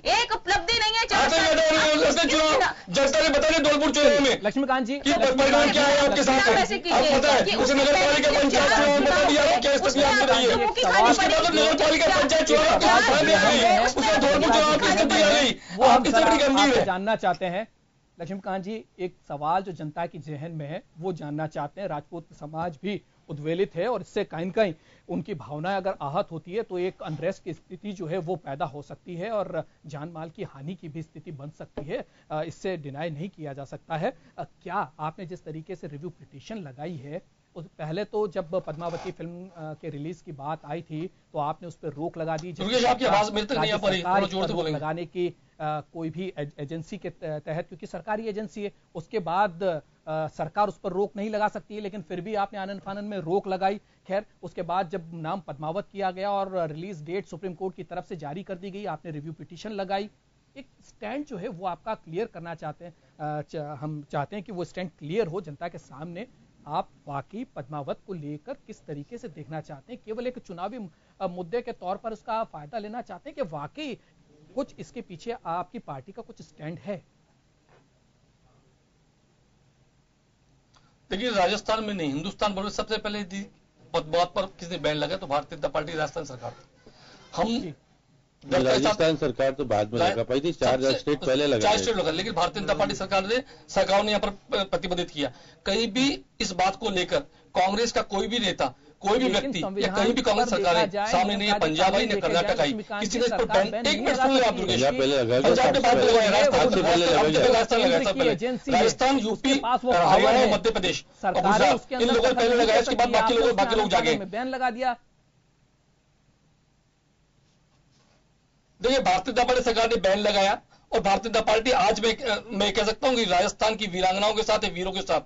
एक उपलब्धि नहीं है, जनता ने बताया धौलपुर चुनाव में लक्ष्मीकांत जी परिणाम क्या है आपके साथ, आप पता है उसे नगर पालिका पंचायत चुनाव बता दिया क्या स्थिति आपकी रही है, उसके बाद नगर पालिका पंचायत चुनाव उसमें धौलपुर चुनाव की स्थिति आ गई, वो आपकी बड़ी गंभीर है। जानना चाहते हैं लक्ष्मीकांत जी, एक सवाल जो जनता की जहन में है वो जानना चाहते हैं। राजपूत समाज भी उद्वेलित है और इससे कहीं कहीं उनकी भावनाएं अगर आहत होती है तो एक अनरेस्ट की स्थिति जो है वो पैदा हो सकती है और जान माल की हानि की भी स्थिति बन सकती है, इससे डिनाई नहीं किया जा सकता है। क्या आपने जिस तरीके से रिव्यू पिटीशन लगाई है, उस पहले तो जब पद्मावती फिल्म के रिलीज की बात आई थी तो आपने उस पर रोक लगा दी, आपकी आवाज मेरे तक नहीं आ पा रही, थोड़ा जोर से बोलेंगे, लगाने की कोई भी एजेंसी के तहत, क्योंकि सरकारी एजेंसी है, उसके बाद सरकार उस पर रोक नहीं लगा सकती है, लेकिन फिर भी आपने आनन फानन में रोक लगाई। खैर उसके बाद जब नाम पद्मावत किया गया और रिलीज डेट सुप्रीम कोर्ट की तरफ से जारी कर दी गई, आपने रिव्यू पिटीशन लगाई। एक स्टैंड जो है वो आपका क्लियर करना चाहते हैं, हम चाहते हैं कि वो स्टैंड क्लियर हो जनता के सामने। आप वाकई पद्मावत को लेकर किस तरीके से देखना चाहते हैं? केवल एक चुनावी मुद्दे के तौर पर उसका फायदा लेना चाहते हैं कि वाकई कुछ इसके पीछे आपकी पार्टी का कुछ स्टैंड है? देखिए राजस्थान में नहीं, हिंदुस्तान भर में सबसे पहले पद्मावत पर किसने बैन लगा तो भारतीय जनता पार्टी राजस्थान सरकार। हम राजस्थान सरकार तो बाद में लगा पाई थी, 4 स्टेट पहले लगा, 4 स्टेट लगा, लेकिन भारतीय जनता पार्टी सरकार ने यहाँ पर प्रतिबंधित किया। कहीं भी इस बात को लेकर कांग्रेस का कोई भी नेता, कोई भी व्यक्ति या कहीं भी कांग्रेस सरकार है सामने नहीं है, पंजाब आई न कर्नाटक आई, किसी ने इस पर बैन, एक मिनट सुन ले आप दुर्गेश, पंजाब ने बात लगाया, राजस्थान लगाया सब पहले, राजस्थान यूपी हरियाणा मध्य प्रदेश और गुजरात, इन लोगों ने पहले लगाया, इसके बाद बाकी लोग जागे बैन लगा दिया। देखिए भारतीय जनता पार्टी सरकार ने बैन लगाया और भारतीय जनता पार्टी आज मैं कह सकता हूं कि राजस्थान की वीरांगनाओं के साथ, वीरों के साथ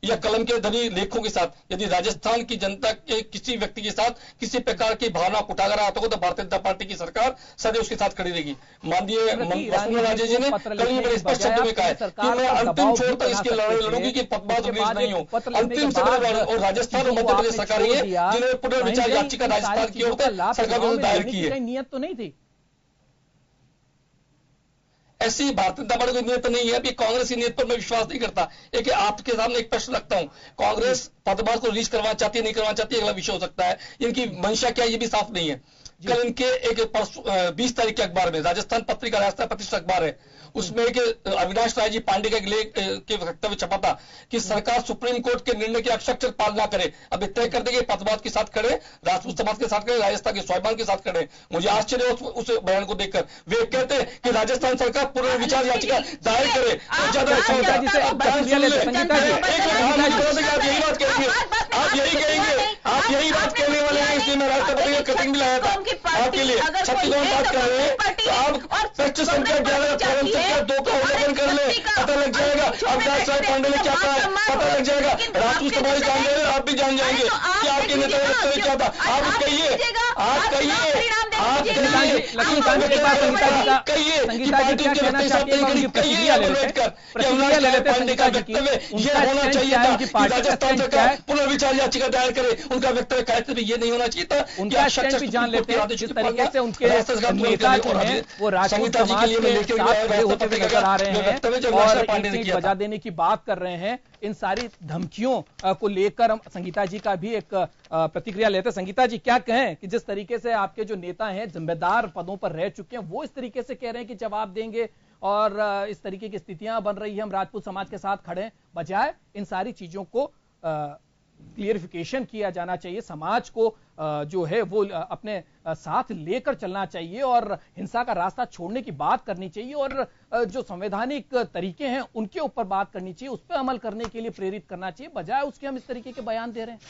या कलम के धनी लेखों के साथ, यदि राजस्थान की जनता के किसी व्यक्ति के साथ किसी प्रकार की भावना उठाकर आता हो तो भारतीय जनता पार्टी की सरकार सदैव उसके साथ खड़ी रहेगी। माननीय वसुंधरा राजे जी ने कल ही बड़े स्पष्ट शब्दों में कहा है कि मैं अंतिम छोर तक इसके लड़ूंगी कि पद्मावत रिलीज नहीं हो, अंतिम समय, और राजस्थान और मध्य प्रदेश सरकार है जिन्होंने पुनर्विचार याचिका राजस्थान की ओर से सरकार ने दायर की है। नियत तो नहीं थी। ऐसी भारतीय जनता पार्टी की नीयत नहीं है। अभी कांग्रेस की नीयत पर मैं विश्वास नहीं करता। एक आपके सामने एक प्रश्न रखता हूं, कांग्रेस पदभार को रिलीज करवाना चाहती है नहीं करवाना चाहती है अगला विषय हो सकता है, इनकी मंशा क्या है ये भी साफ नहीं है। कल इनके एक 20 तारीख के अखबार में राजस्थान पत्रिका, राजस्थान प्रतिष्ठित अखबार है, उसमें एक अविनाश राय जी पांडे का लेख के वक्तव्य छपा था कि सरकार सुप्रीम कोर्ट के निर्णय की अक्षर पालना करे। अब तय कर देंगे पदभार के साथ खड़े, राजपूत समाज के साथ खड़े, राजस्थान के स्वाभिमान के साथ खड़े। मुझे आश्चर्य उस बयान को देखकर। वे कहते हैं कि राजस्थान सरकार पुनर्विचार याचिका दायर करे। ज्यादा अच्छा होता है। आप यही बात कहने वाले हैं, इसलिए मैं राष्ट्रपति का कटिंग भी लाया था आपके लिए। छत्तीसगढ़ बात कर रहे हैं तो आप सच संख्या 11 2 का उल्लंघन कर ले, पता लग जाएगा। अविनाश राय पांडे ने क्या कहा पता लग जाएगा। राजपूत समाज जान जाएंगे, आप भी जान जाएंगे कि आपके नेता का वक्तव्य क्या था। आप कहिए लक्ष्मीकांत के पास संगीता जी क्या कहना चाहती है, उनकी प्रतिक्रिया ले लेते हैं संगीता जी की। उनका स्टैंड क्या है, उनकी पार्टी का स्टैंड क्या है, पुनर्विचार याचिका दायर करे। उनका वक्तव्य कहते ये नहीं होना चाहिए था। उनका स्टैंड भी जान लेते हैं जिस तरीके से उनके नेता जो हैं वो राजपूत समाज के साथ खड़े होते हुए नजर आ रहे हैं और ईंट बजा देने की बात कर रहे हैं। इन सारी धमकियों को लेकर हम संगीता जी का भी एक प्रतिक्रिया लेते हैं। संगीता जी क्या कहें कि जिस तरीके से आपके जो नेता हैं जिम्मेदार पदों पर रह चुके हैं, वो इस तरीके से कह रहे हैं कि जवाब देंगे और इस तरीके की स्थितियां बन रही है, हम राजपूत समाज के साथ खड़े हैं, बजाय इन सारी चीजों को क्लियरिफिकेशन किया जाना चाहिए, समाज को जो है वो अपने साथ लेकर चलना चाहिए और हिंसा का रास्ता छोड़ने की बात करनी चाहिए और जो संवैधानिक तरीके हैं उनके ऊपर बात करनी चाहिए, उस पर अमल करने के लिए प्रेरित करना चाहिए, बजाय उसके हम इस तरीके के बयान दे रहे हैं।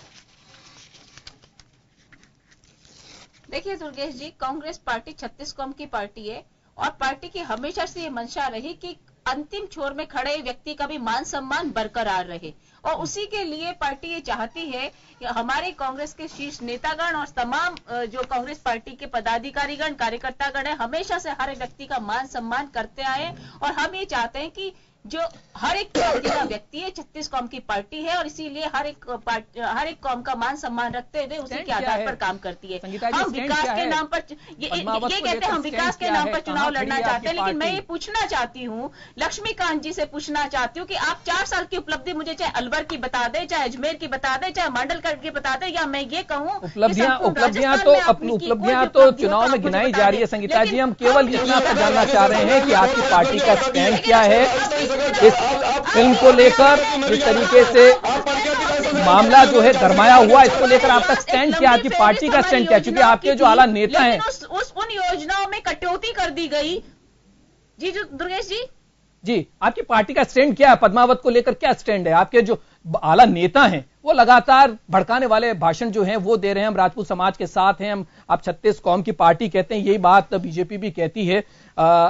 देखिए दुर्गेश जी, कांग्रेस पार्टी 36 कौम की पार्टी है और पार्टी की हमेशा से ये मंशा रही कि अंतिम छोर में खड़े व्यक्ति का भी मान सम्मान बरकरार रहे और उसी के लिए पार्टी ये चाहती है कि हमारे कांग्रेस के शीर्ष नेतागण और तमाम जो कांग्रेस पार्टी के पदाधिकारीगण कार्यकर्तागण है हमेशा से हर व्यक्ति का मान सम्मान करते आए और हम ये चाहते हैं कि जो हर एक पार्टी का व्यक्ति है 36 कौम की पार्टी है और इसीलिए हर एक कौम का मान सम्मान रखते हुए उसी के आधार पर काम करती है। हम विकास के नाम पर ये कहते हैं हम विकास के नाम पर चुनाव लड़ना चाहते हैं, लेकिन मैं ये पूछना चाहती हूँ लक्ष्मीकांत जी से पूछना चाहती हूँ कि आप 4 साल की उपलब्धि मुझे चाहे अलवर की बता दे, चाहे अजमेर की बता दे, चाहे मांडलकर की बता दे, या मैं ये कहूँ उपलब्धियां तो चुनाव में गिनाई जा रही है। संगीता जी, हम केवल इतना जानना चाह रहे हैं कि आपकी पार्टी का स्टैंड क्या है इस फिल्म को लेकर, जिस तरीके से मामला जो है गरमाया हुआ, इसको लेकर आपका स्टैंड क्या, आपकी पार्टी का स्टैंड क्या, क्योंकि आपके जो आला नेता हैं उन योजनाओं में कटौती कर दी गई। जी जो दुर्गेश जी, आपकी पार्टी का स्टैंड क्या है, पद्मावत को लेकर क्या स्टैंड है? आपके जो आला नेता हैं वो लगातार भड़काने वाले भाषण जो हैं वो दे रहे हैं, हम राजपूत समाज के साथ हैं, हम आप 36 कौम की पार्टी कहते हैं, यही बात बीजेपी भी कहती है,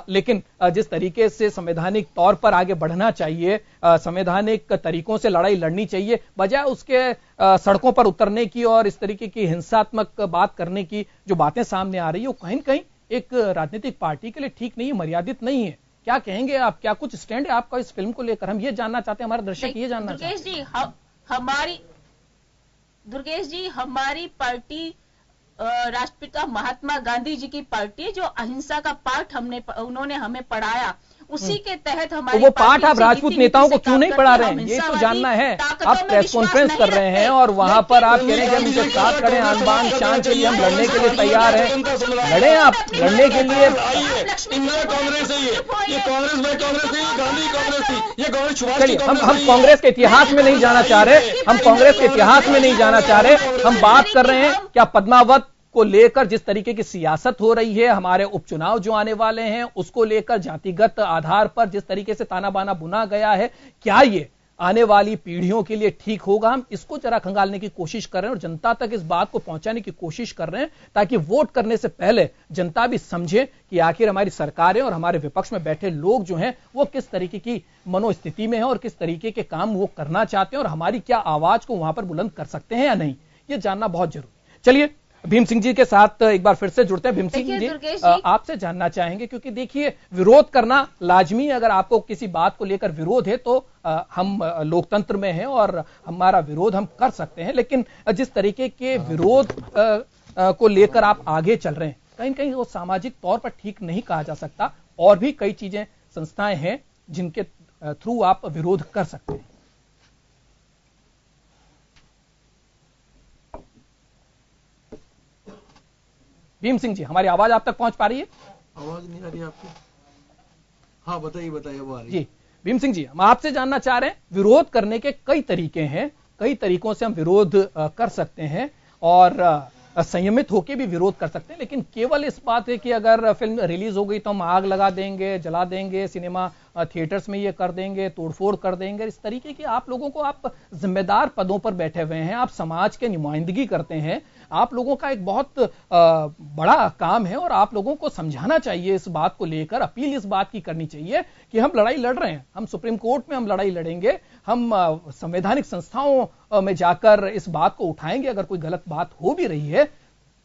लेकिन जिस तरीके से संवैधानिक तौर पर आगे बढ़ना चाहिए, संवैधानिक तरीकों से लड़ाई लड़नी चाहिए, बजाय उसके सड़कों पर उतरने की और इस तरीके की हिंसात्मक बात करने की जो बातें सामने आ रही है वो कहीं न कहीं एक राजनीतिक पार्टी के लिए ठीक नहीं है, मर्यादित नहीं है। क्या कहेंगे आप, क्या कुछ स्टैंड है आपका इस फिल्म को लेकर? हम ये जानना चाहते हैं, हमारे दर्शक ये जानना चाहते हैं। दुर्गेश जी, हमारी पार्टी राष्ट्रपिता महात्मा गांधी जी की पार्टी है, जो अहिंसा का पाठ उन्होंने हमें पढ़ाया, उसी के तहत हमारी वो पाठ आप राजपूत नेताओं को क्यों नहीं पढ़ा रहे हैं, ये तो जानना है। आप प्रेस कॉन्फ्रेंस कर रहे हैं और वहां पर आप कह रहे हैं कि हम इनके साथ खड़े, आन बान शान के लिए हम लड़ने के लिए तैयार हैं, लड़े आप लड़ने के लिए। चलिए, हम कांग्रेस के इतिहास में नहीं जाना चाह रहे, हम कांग्रेस के इतिहास में नहीं जाना चाह रहे, हम बात कर रहे हैं क्या पद्मावत को लेकर जिस तरीके की सियासत हो रही है, हमारे उपचुनाव जो आने वाले हैं उसको लेकर जातिगत आधार पर जिस तरीके से ताना बाना बुना गया है, क्या ये आने वाली पीढ़ियों के लिए ठीक होगा? हम इसको जरा खंगालने की कोशिश कर रहे हैं और जनता तक इस बात को पहुंचाने की कोशिश कर रहे हैं ताकि वोट करने से पहले जनता भी समझे कि आखिर हमारी सरकारें और हमारे विपक्ष में बैठे लोग जो हैं वो किस तरीके की मनोस्थिति में है और किस तरीके के काम वो करना चाहते हैं और हमारी क्या आवाज को वहां पर बुलंद कर सकते हैं या नहीं, ये जानना बहुत जरूरी। चलिए, भीम सिंह जी के साथ एक बार फिर से जुड़ते हैं। भीम सिंह जी, आपसे जानना चाहेंगे, क्योंकि देखिए विरोध करना लाजमी, अगर आपको किसी बात को लेकर विरोध है तो हम लोकतंत्र में हैं और हमारा विरोध हम कर सकते हैं, लेकिन जिस तरीके के विरोध को लेकर आप आगे चल रहे हैं, कहीं न कहीं वो सामाजिक तौर पर ठीक नहीं कहा जा सकता, और भी कई चीजें संस्थाएं हैं जिनके थ्रू आप विरोध कर सकते हैं? भीम सिंह जी, हमारी आवाज आप तक पहुंच पा रही है? आवाज नहीं आ रही आपकी? हाँ बताइए बताइए, वो आ रही है जी। भीम सिंह जी, हम आपसे जानना चाह रहे हैं, विरोध करने के कई तरीके हैं, कई तरीकों से हम विरोध कर सकते हैं और संयमित होकर भी विरोध कर सकते हैं, लेकिन केवल इस बात है कि अगर फिल्म रिलीज हो गई तो हम आग लगा देंगे, जला देंगे, सिनेमा थिएटर्स में ये कर देंगे, तोड़फोड़ कर देंगे, इस तरीके की आप लोगों को, आप जिम्मेदार पदों पर बैठे हुए हैं, आप समाज के नुमाइंदगी करते हैं, आप लोगों का एक बहुत बड़ा काम है और आप लोगों को समझाना चाहिए इस बात को लेकर, अपील इस बात की करनी चाहिए कि हम लड़ाई लड़ रहे हैं, हम सुप्रीम कोर्ट में हम लड़ाई लड़ेंगे, हम संवैधानिक संस्थाओं में जाकर इस बात को उठाएंगे अगर कोई गलत बात हो भी रही है,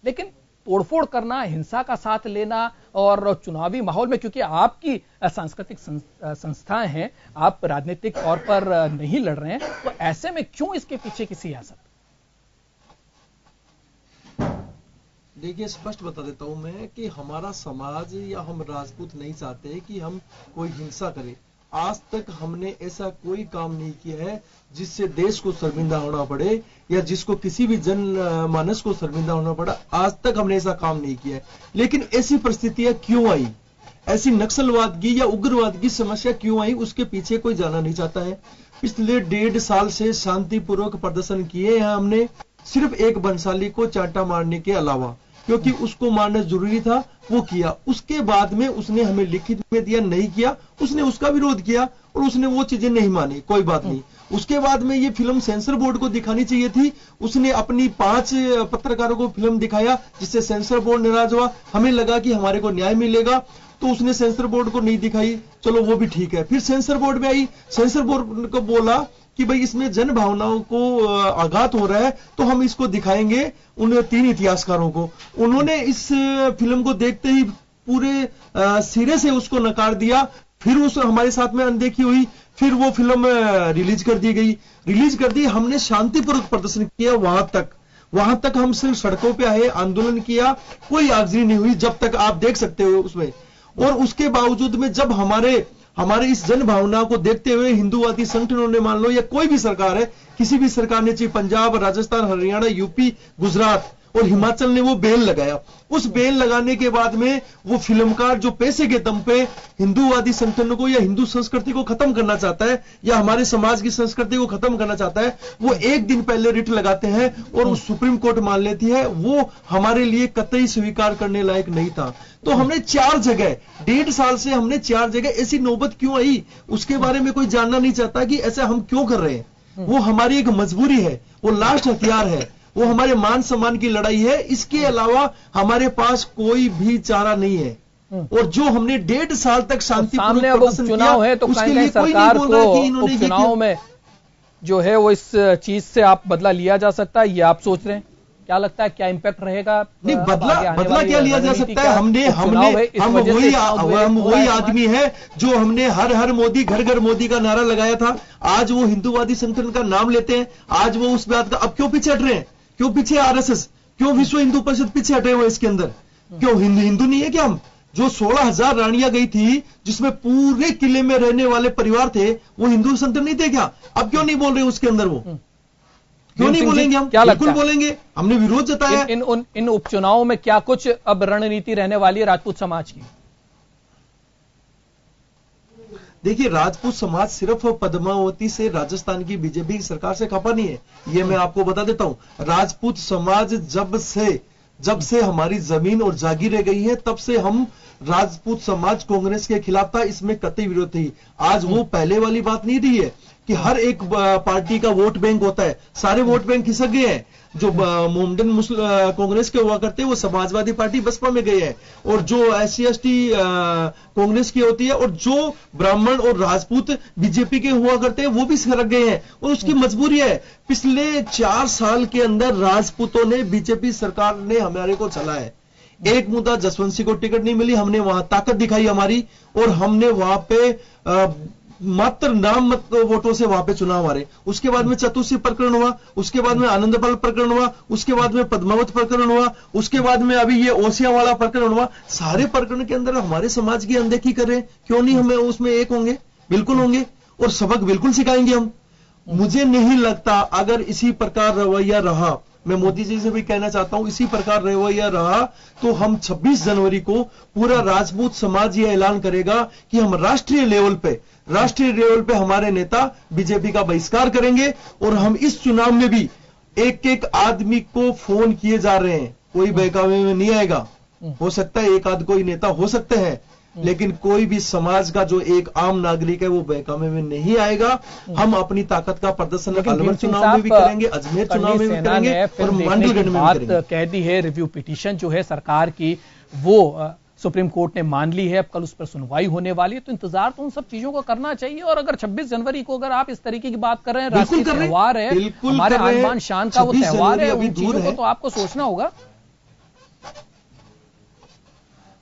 लेकिन तोड़फोड़ करना, हिंसा का साथ लेना और चुनावी माहौल में, क्योंकि आपकी सांस्कृतिक संस्थाएं हैं, आप राजनीतिक तौर पर नहीं लड़ रहे हैं, तो ऐसे में क्यों इसके पीछे की सियासत? देखिए, स्पष्ट बता देता हूं मैं कि हमारा समाज या हम राजपूत नहीं चाहते कि हम कोई हिंसा करें। आज तक हमने ऐसा कोई काम नहीं किया है जिससे देश को शर्मिंदा होना पड़े या जिसको किसी भी जन मानस को शर्मिंदा होना पड़ा। आज तक हमने ऐसा काम नहीं किया है। लेकिन ऐसी परिस्थितियां क्यों आई, ऐसी नक्सलवाद की या उग्रवाद की समस्या क्यों आई, उसके पीछे कोई जाना नहीं चाहता है। पिछले 1.5 साल से शांतिपूर्वक प्रदर्शन किए हैं हमने, सिर्फ एक बंसाली को चांटा मारने के अलावा, क्योंकि उसको मारना जरूरी था, वो किया। उसके बाद में उसने हमें लिखित में दिया, नहीं किया, उसने उसका विरोध किया और उसने वो चीजें नहीं मानी, कोई बात नहीं। उसके बाद में ये फिल्म सेंसर बोर्ड को दिखानी चाहिए थी, उसने अपनी 5 पत्रकारों को फिल्म दिखाया जिससे सेंसर बोर्ड नाराज हुआ। हमें लगा कि हमारे को न्याय मिलेगा तो उसने सेंसर बोर्ड को नहीं दिखाई, चलो वो भी ठीक है। फिर सेंसर बोर्ड में आई, सेंसर बोर्ड को बोला कि भाई इसमें जन भावनाओं को आघात हो रहा है तो हम इसको दिखाएंगे उन 3 इतिहासकारों को। उन्होंने इस फिल्म को देखते ही पूरे सिरे से उसको नकार दिया। फिर उस हमारे साथ में अनदेखी हुई, फिर वो फिल्म रिलीज कर दी गई। रिलीज कर दी, हमने शांतिपूर्वक प्रदर्शन किया वहां तक हम सिर्फ सड़कों पे आए, आंदोलन किया, कोई आगजनी नहीं हुई जब तक आप देख सकते हो उसमें। और उसके बावजूद में जब हमारे इस जन भावना को देखते हुए हिंदूवादी संगठनों ने, मान लो या कोई भी सरकार है, किसी भी सरकार ने, चाहे पंजाब, राजस्थान, हरियाणा, यूपी, गुजरात और हिमाचल ने वो बैन लगाया। उस बैन लगाने के बाद में वो फिल्मकार जो पैसे के दम पे हिंदूवादी संगठनों को या हिंदू संस्कृति को खत्म करना चाहता है या हमारे समाज की संस्कृति को खत्म करना चाहता है, वो एक दिन पहले रिट लगाते हैं और सुप्रीम कोर्ट मान लेती है। वो हमारे लिए कतई स्वीकार करने लायक नहीं था। तो हमने 4 जगह, 1.5 साल से हमने 4 जगह, ऐसी नौबत क्यों आई उसके बारे में कोई जानना नहीं चाहता कि ऐसा हम क्यों कर रहे हैं। वो हमारी एक मजबूरी है, वो लास्ट हथियार है, वो हमारे मान सम्मान की लड़ाई है। इसके अलावा हमारे पास कोई भी चारा नहीं है। और जो हमने 1.5 साल तक शांतिपूर्वक प्रदर्शन किया, चुनाव है तो कहीं सरकार को उपचुनाव में जो है वो इस चीज से आप बदला लिया जा सकता है, ये आप सोच रहे हैं? क्या लगता है, क्या इंपैक्ट रहेगा? नहीं, बदला क्या लिया जा सकता है? हम वही आदमी है जो हमने हर हर मोदी, घर घर मोदी का नारा लगाया था। आज वो हिंदूवादी संगठन का नाम लेते हैं, आज वो उस बात का, अब क्यों पीछे हट रहे हैं? क्यों पीछे आरएसएस, क्यों विश्व हिंदू परिषद पीछे हटे हुए इसके अंदर? क्यों हिंदू नहीं है क्या हम? जो 16,000 रानियां गई थी जिसमें पूरे किले में रहने वाले परिवार थे, वो हिंदू संगठन नहीं थे क्या? अब क्यों नहीं बोल रहे उसके अंदर? वो क्यों नहीं बोलेंगे? हम बिल्कुल बोलेंगे, हमने विरोध जताया। इन उपचुनावों में क्या कुछ अब रणनीति रहने वाली है राजपूत समाज की? देखिए, राजपूत समाज सिर्फ पद्मावती से, राजस्थान की बीजेपी की सरकार से खपा नहीं है, ये मैं आपको बता देता हूं। राजपूत समाज जब से हमारी जमीन और जागीरें गई है, तब से हम राजपूत समाज कांग्रेस के खिलाफ था, इसमें कतई विरोध थी। आज वो पहले वाली बात नहीं रही है कि हर एक पार्टी का वोट बैंक होता है, सारे वोट बैंक खिसक गए हैं। जो मोमडन कांग्रेस के हुआ करते हैं वो समाजवादी पार्टी बसपा में गए हैं, और जो SC/ST कांग्रेस की होती है, और जो ब्राह्मण और राजपूत बीजेपी के हुआ करते हैं वो भी सरक गए हैं। और उसकी मजबूरी है, पिछले 4 साल के अंदर राजपूतों ने, बीजेपी सरकार ने हमारे को चला है। एक मुद्दा, जसवंत सिंह को टिकट नहीं मिली, हमने वहां ताकत दिखाई हमारी, और हमने वहां पे मात्र नाम मत वोटों से वहां पे चुनाव हारे। उसके बाद में चतुर्थी प्रकरण हुआ, उसके बाद में आनंदपाल प्रकरण हुआ, उसके बाद में पद्मावत प्रकरण हुआ, उसके बाद में अभी ये ओसिया वाला प्रकरण हुआ। सारे प्रकरण के अंदर हमारे समाज की अनदेखी कर रहे हैं। क्यों नहीं हमें उसमें एक होंगे? बिल्कुल होंगे और सबक बिल्कुल सिखाएंगे हम। मुझे नहीं लगता अगर इसी प्रकार रवैया रहा, मैं मोदी जी से भी कहना चाहता हूं, इसी प्रकार रवैया रहा तो हम 26 जनवरी को पूरा राजपूत समाज ये ऐलान करेगा कि हम राष्ट्रीय लेवल पे हमारे नेता बीजेपी का बहिष्कार करेंगे। और हम इस चुनाव में भी एक एक आदमी को फोन किए जा रहे हैं, कोई बहकावे में नहीं आएगा। हो सकता है एक आध कोई नेता हो सकते हैं, लेकिन कोई भी समाज का जो एक आम नागरिक है वो बहकावे में नहीं आएगा। हम अपनी ताकत का प्रदर्शन अलवर चुनाव में भी करेंगे, अजमेर चुनाव में भी करेंगे और मंडलगढ़ में भी करेंगे। कह दी है रिव्यू पिटीशन जो है सरकार की वो सुप्रीम कोर्ट ने मान ली है, अब कल उस पर सुनवाई होने वाली है, तो इंतजार तो उन सब चीजों को करना चाहिए। और अगर 26 जनवरी को अगर आप इस तरीके की बात कर रहे हैं, राष्ट्रीय त्योहार है, हमारे आन बान शान का वो त्योहार है, उन चीजों को तो आपको सोचना होगा।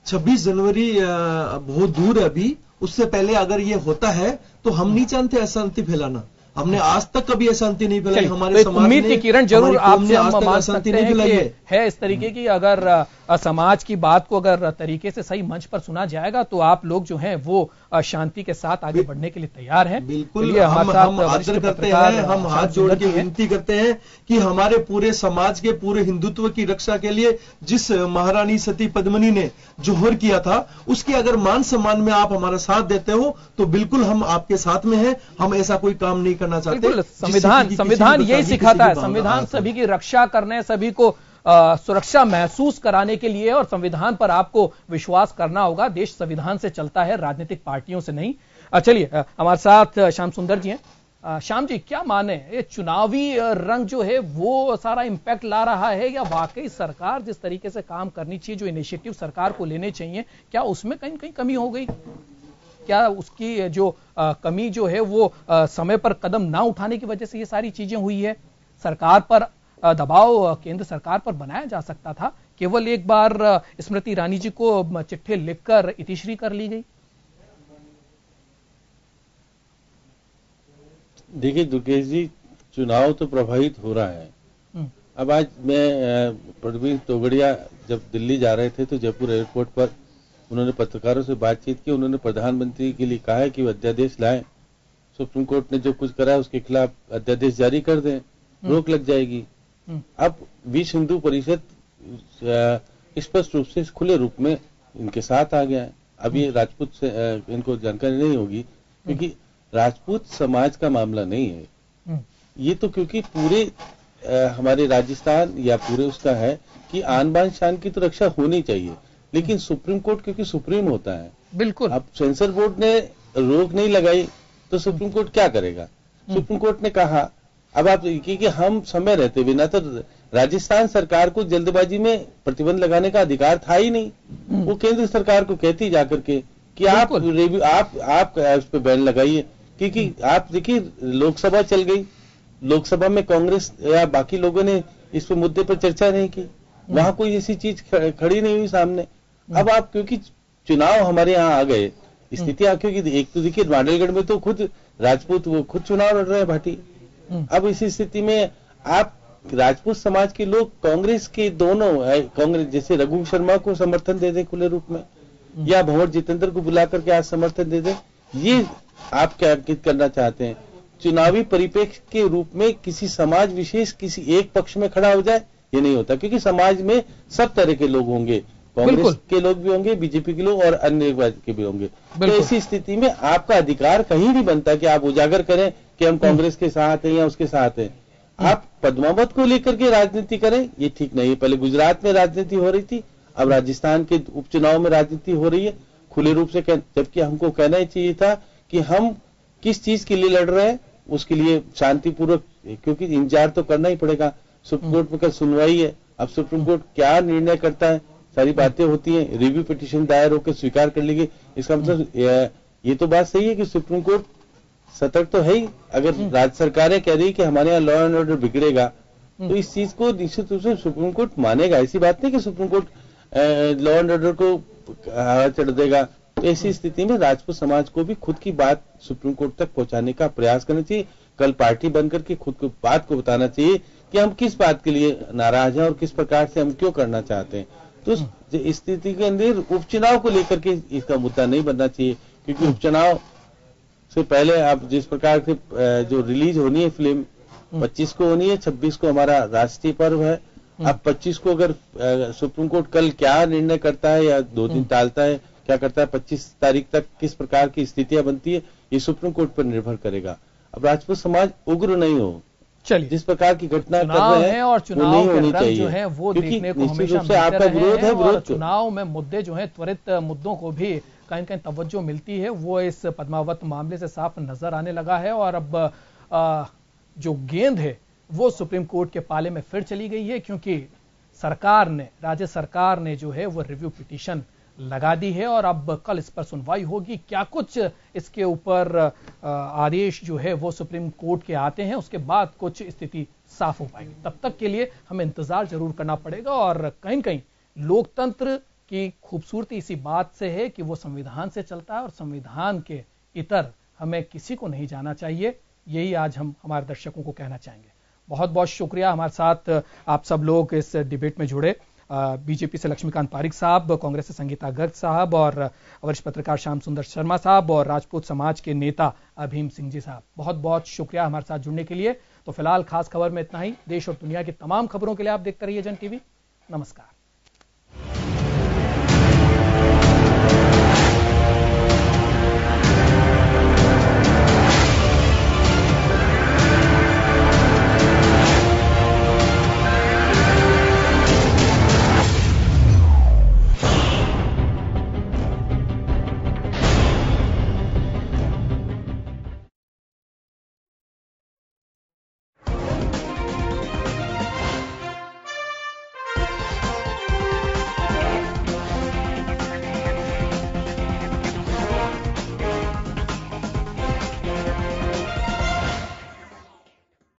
26 जनवरी बहुत दूर है अभी, उससे पहले अगर ये होता है तो हम नहीं चाहते अशांति फैलाना। हमने आज तक कभी अशांति नहीं फैलाई हमारे समाज में। उम्मीद की किरण जरूर आपसे हम मान सकते हैं कि है इस तरीके की अगर समाज की बात को अगर तरीके से सही मंच पर सुना जाएगा तो आप लोग जो हैं वो शांति के साथ आगे बढ़ने के लिए तैयार हैं। बिल्कुल हम आदर करते हैं, हम हाथ जोड़ के विनती करते हैं कि हमारे पूरे समाज के पूरे हिंदुत्व की रक्षा के लिए जिस महारानी सती पद्मिनी ने जोहर किया था उसके अगर मान सम्मान में आप हमारा साथ देते हो तो बिल्कुल हम आपके साथ में हैं। हम ऐसा कोई काम नहीं करना चाहते। संविधान यही सिखाता है, संविधान सभी की रक्षा करने, सभी को सुरक्षा महसूस कराने के लिए, और संविधान पर आपको विश्वास करना होगा। देश संविधान से चलता है, राजनीतिक पार्टियों से नहीं। चलिए हमारे साथ श्याम सुंदर जी हैं। श्याम जी, क्या माने, ये चुनावी रंग जो है वो सारा इंपैक्ट ला रहा है या वाकई सरकार जिस तरीके से काम करनी चाहिए, जो इनिशिएटिव सरकार को लेने चाहिए, क्या उसमें कहीं कहीं कमी हो गई? क्या उसकी जो कमी जो है वो समय पर कदम ना उठाने की वजह से ये सारी चीजें हुई है? सरकार पर दबाव केंद्र सरकार पर बनाया जा सकता था, केवल एक बार स्मृति ईरानी जी को चिट्ठी लिखकर इतिश्री कर ली गई। देखिए दुर्गेश जी, चुनाव तो प्रभावित हो रहा है। अब आज मैं प्रवीण तोगड़िया जब दिल्ली जा रहे थे तो जयपुर एयरपोर्ट पर उन्होंने पत्रकारों से बातचीत की। उन्होंने प्रधानमंत्री के लिए कहा है कि वो अध्यादेश लाएं, सुप्रीम कोर्ट ने जो कुछ करा है उसके खिलाफ अध्यादेश जारी कर दें, रोक लग जाएगी। अब विश्व हिंदू परिषद स्पष्ट रूप से खुले रूप में इनके साथ आ गया है। अब ये राजपूत से इनको जानकारी नहीं होगी क्योंकि राजपूत समाज का मामला नहीं है ये, तो क्योंकि पूरे हमारे राजस्थान या पूरे उसका है कि आन बान शान की तो रक्षा होनी चाहिए, लेकिन सुप्रीम कोर्ट क्योंकि सुप्रीम होता है। बिल्कुल। अब सेंसर बोर्ड ने रोक नहीं लगाई तो सुप्रीम कोर्ट क्या करेगा? सुप्रीम कोर्ट ने कहा अब आप क्योंकि हम समय रहते हुए ना तो राजस्थान सरकार को जल्दबाजी में प्रतिबंध लगाने का अधिकार था ही नहीं। वो केंद्र सरकार को कहती जाकर के कि आप उस पर बैन लगाइए, क्योंकि आप देखिए लोकसभा चल गई, लोकसभा में कांग्रेस या बाकी लोगों ने इस पे मुद्दे पर चर्चा नहीं की, वहां कोई ऐसी चीज खड़ी नहीं हुई सामने। अब आप क्योंकि चुनाव हमारे यहाँ आ गए, स्थिति क्योंकि एक तो देखिए मंडलगढ़ में तो खुद राजपूत वो खुद चुनाव लड़ रहे हैं भाटी। अब इसी स्थिति में आप राजपूत समाज के लोग कांग्रेस के दोनों कांग्रेस जैसे रघु शर्मा को समर्थन दे दे खुले रूप में या भंवर जितेंद्र को बुला करके आज समर्थन दे दे, ये आप क्या अंकित करना चाहते हैं? चुनावी परिप्रेक्ष्य के रूप में किसी समाज विशेष किसी एक पक्ष में खड़ा हो जाए, ये नहीं होता, क्योंकि समाज में सब तरह के लोग होंगे, कांग्रेस के लोग भी होंगे, बीजेपी के लोग और अन्य के भी होंगे। तो ऐसी स्थिति में आपका अधिकार कहीं नहीं बनता कि आप उजागर करें कि हम कांग्रेस के साथ हैं या उसके साथ हैं। आप पद्मावत को लेकर के राजनीति करें, ये ठीक नहीं है। पहले गुजरात में राजनीति हो रही थी, अब राजस्थान के उपचुनाव में राजनीति हो रही है खुले रूप से, जबकि हमको कहना ही चाहिए था कि हम किस चीज के लिए लड़ रहे हैं, उसके लिए शांतिपूर्वक, क्योंकि इंतजार तो करना ही पड़ेगा। सुप्रीम कोर्ट में कल सुनवाई है, अब सुप्रीम कोर्ट क्या निर्णय करता है, सारी बातें होती हैं। रिव्यू पिटीशन दायर होकर स्वीकार कर ली, इसका मतलब ये तो बात सही है कि सुप्रीम कोर्ट सतर्क तो है ही। अगर राज्य सरकारें कह रही कि हमारे यहाँ लॉ एंड ऑर्डर बिगड़ेगा तो इस चीज को निश्चित रूप से सुप्रीम कोर्ट मानेगा। ऐसी बात नहीं कि supreme court law and order को हवा चढ़ देगा, तो ऐसी स्थिति में राजपूत समाज को भी खुद की बात सुप्रीम कोर्ट तक पहुंचाने का प्रयास करना चाहिए। कल पार्टी बनकर के खुद को बात को बताना चाहिए कि हम किस बात के लिए नाराज हैं और किस प्रकार से हम क्यों करना चाहते हैं। तो इस स्थिति के अंदर उपचुनाव को लेकर के इसका मुद्दा नहीं बनना चाहिए, क्योंकि उपचुनाव से पहले आप जिस प्रकार से जो रिलीज होनी है फिल्म 25 को होनी है, 26 को हमारा राष्ट्रीय पर्व है। अब 25 को अगर सुप्रीम कोर्ट कल क्या निर्णय करता है या 2 दिन टालता है, क्या करता है, 25 तारीख तक किस प्रकार की स्थितियां बनती है, ये सुप्रीम कोर्ट पर निर्भर करेगा। अब राजपूत समाज उग्र नहीं हो, चलिए जिस प्रकार की घटना कर रहे हैं और चुनाव नहीं के होनी रंग चाहिए, जो है वो देखने को हमेशा रूप से आपका विरोध है। और चुनाव में मुद्दे जो है त्वरित मुद्दों को भी कहीं कहीं तवज्जो मिलती है, वो इस पद्मावत मामले से साफ नजर आने लगा है। और अब जो गेंद है वो सुप्रीम कोर्ट के पाले में फिर चली गई है, क्योंकि सरकार ने, राज्य सरकार ने जो है वो रिव्यू पिटीशन लगा दी है और अब कल इस पर सुनवाई होगी। क्या कुछ इसके ऊपर आदेश जो है वो सुप्रीम कोर्ट के आते हैं, उसके बाद कुछ स्थिति साफ हो पाएगी। तब तक के लिए हमें इंतजार जरूर करना पड़ेगा। और कहीं कहीं लोकतंत्र की खूबसूरती इसी बात से है कि वो संविधान से चलता है और संविधान के इतर हमें किसी को नहीं जाना चाहिए। यही आज हम हमारे दर्शकों को कहना चाहेंगे। बहुत बहुत शुक्रिया हमारे साथ आप सब लोग इस डिबेट में जुड़े। बीजेपी से लक्ष्मीकांत पारिक साहब, कांग्रेस से संगीता गर्ग साहब और वरिष्ठ पत्रकार श्याम सुंदर शर्मा साहब और राजपूत समाज के नेता भीम सिंह जी साहब, बहुत बहुत शुक्रिया हमारे साथ जुड़ने के लिए। तो फिलहाल खास खबर में इतना ही। देश और दुनिया की तमाम खबरों के लिए आप देखते रहिए जन टीवी। नमस्कार।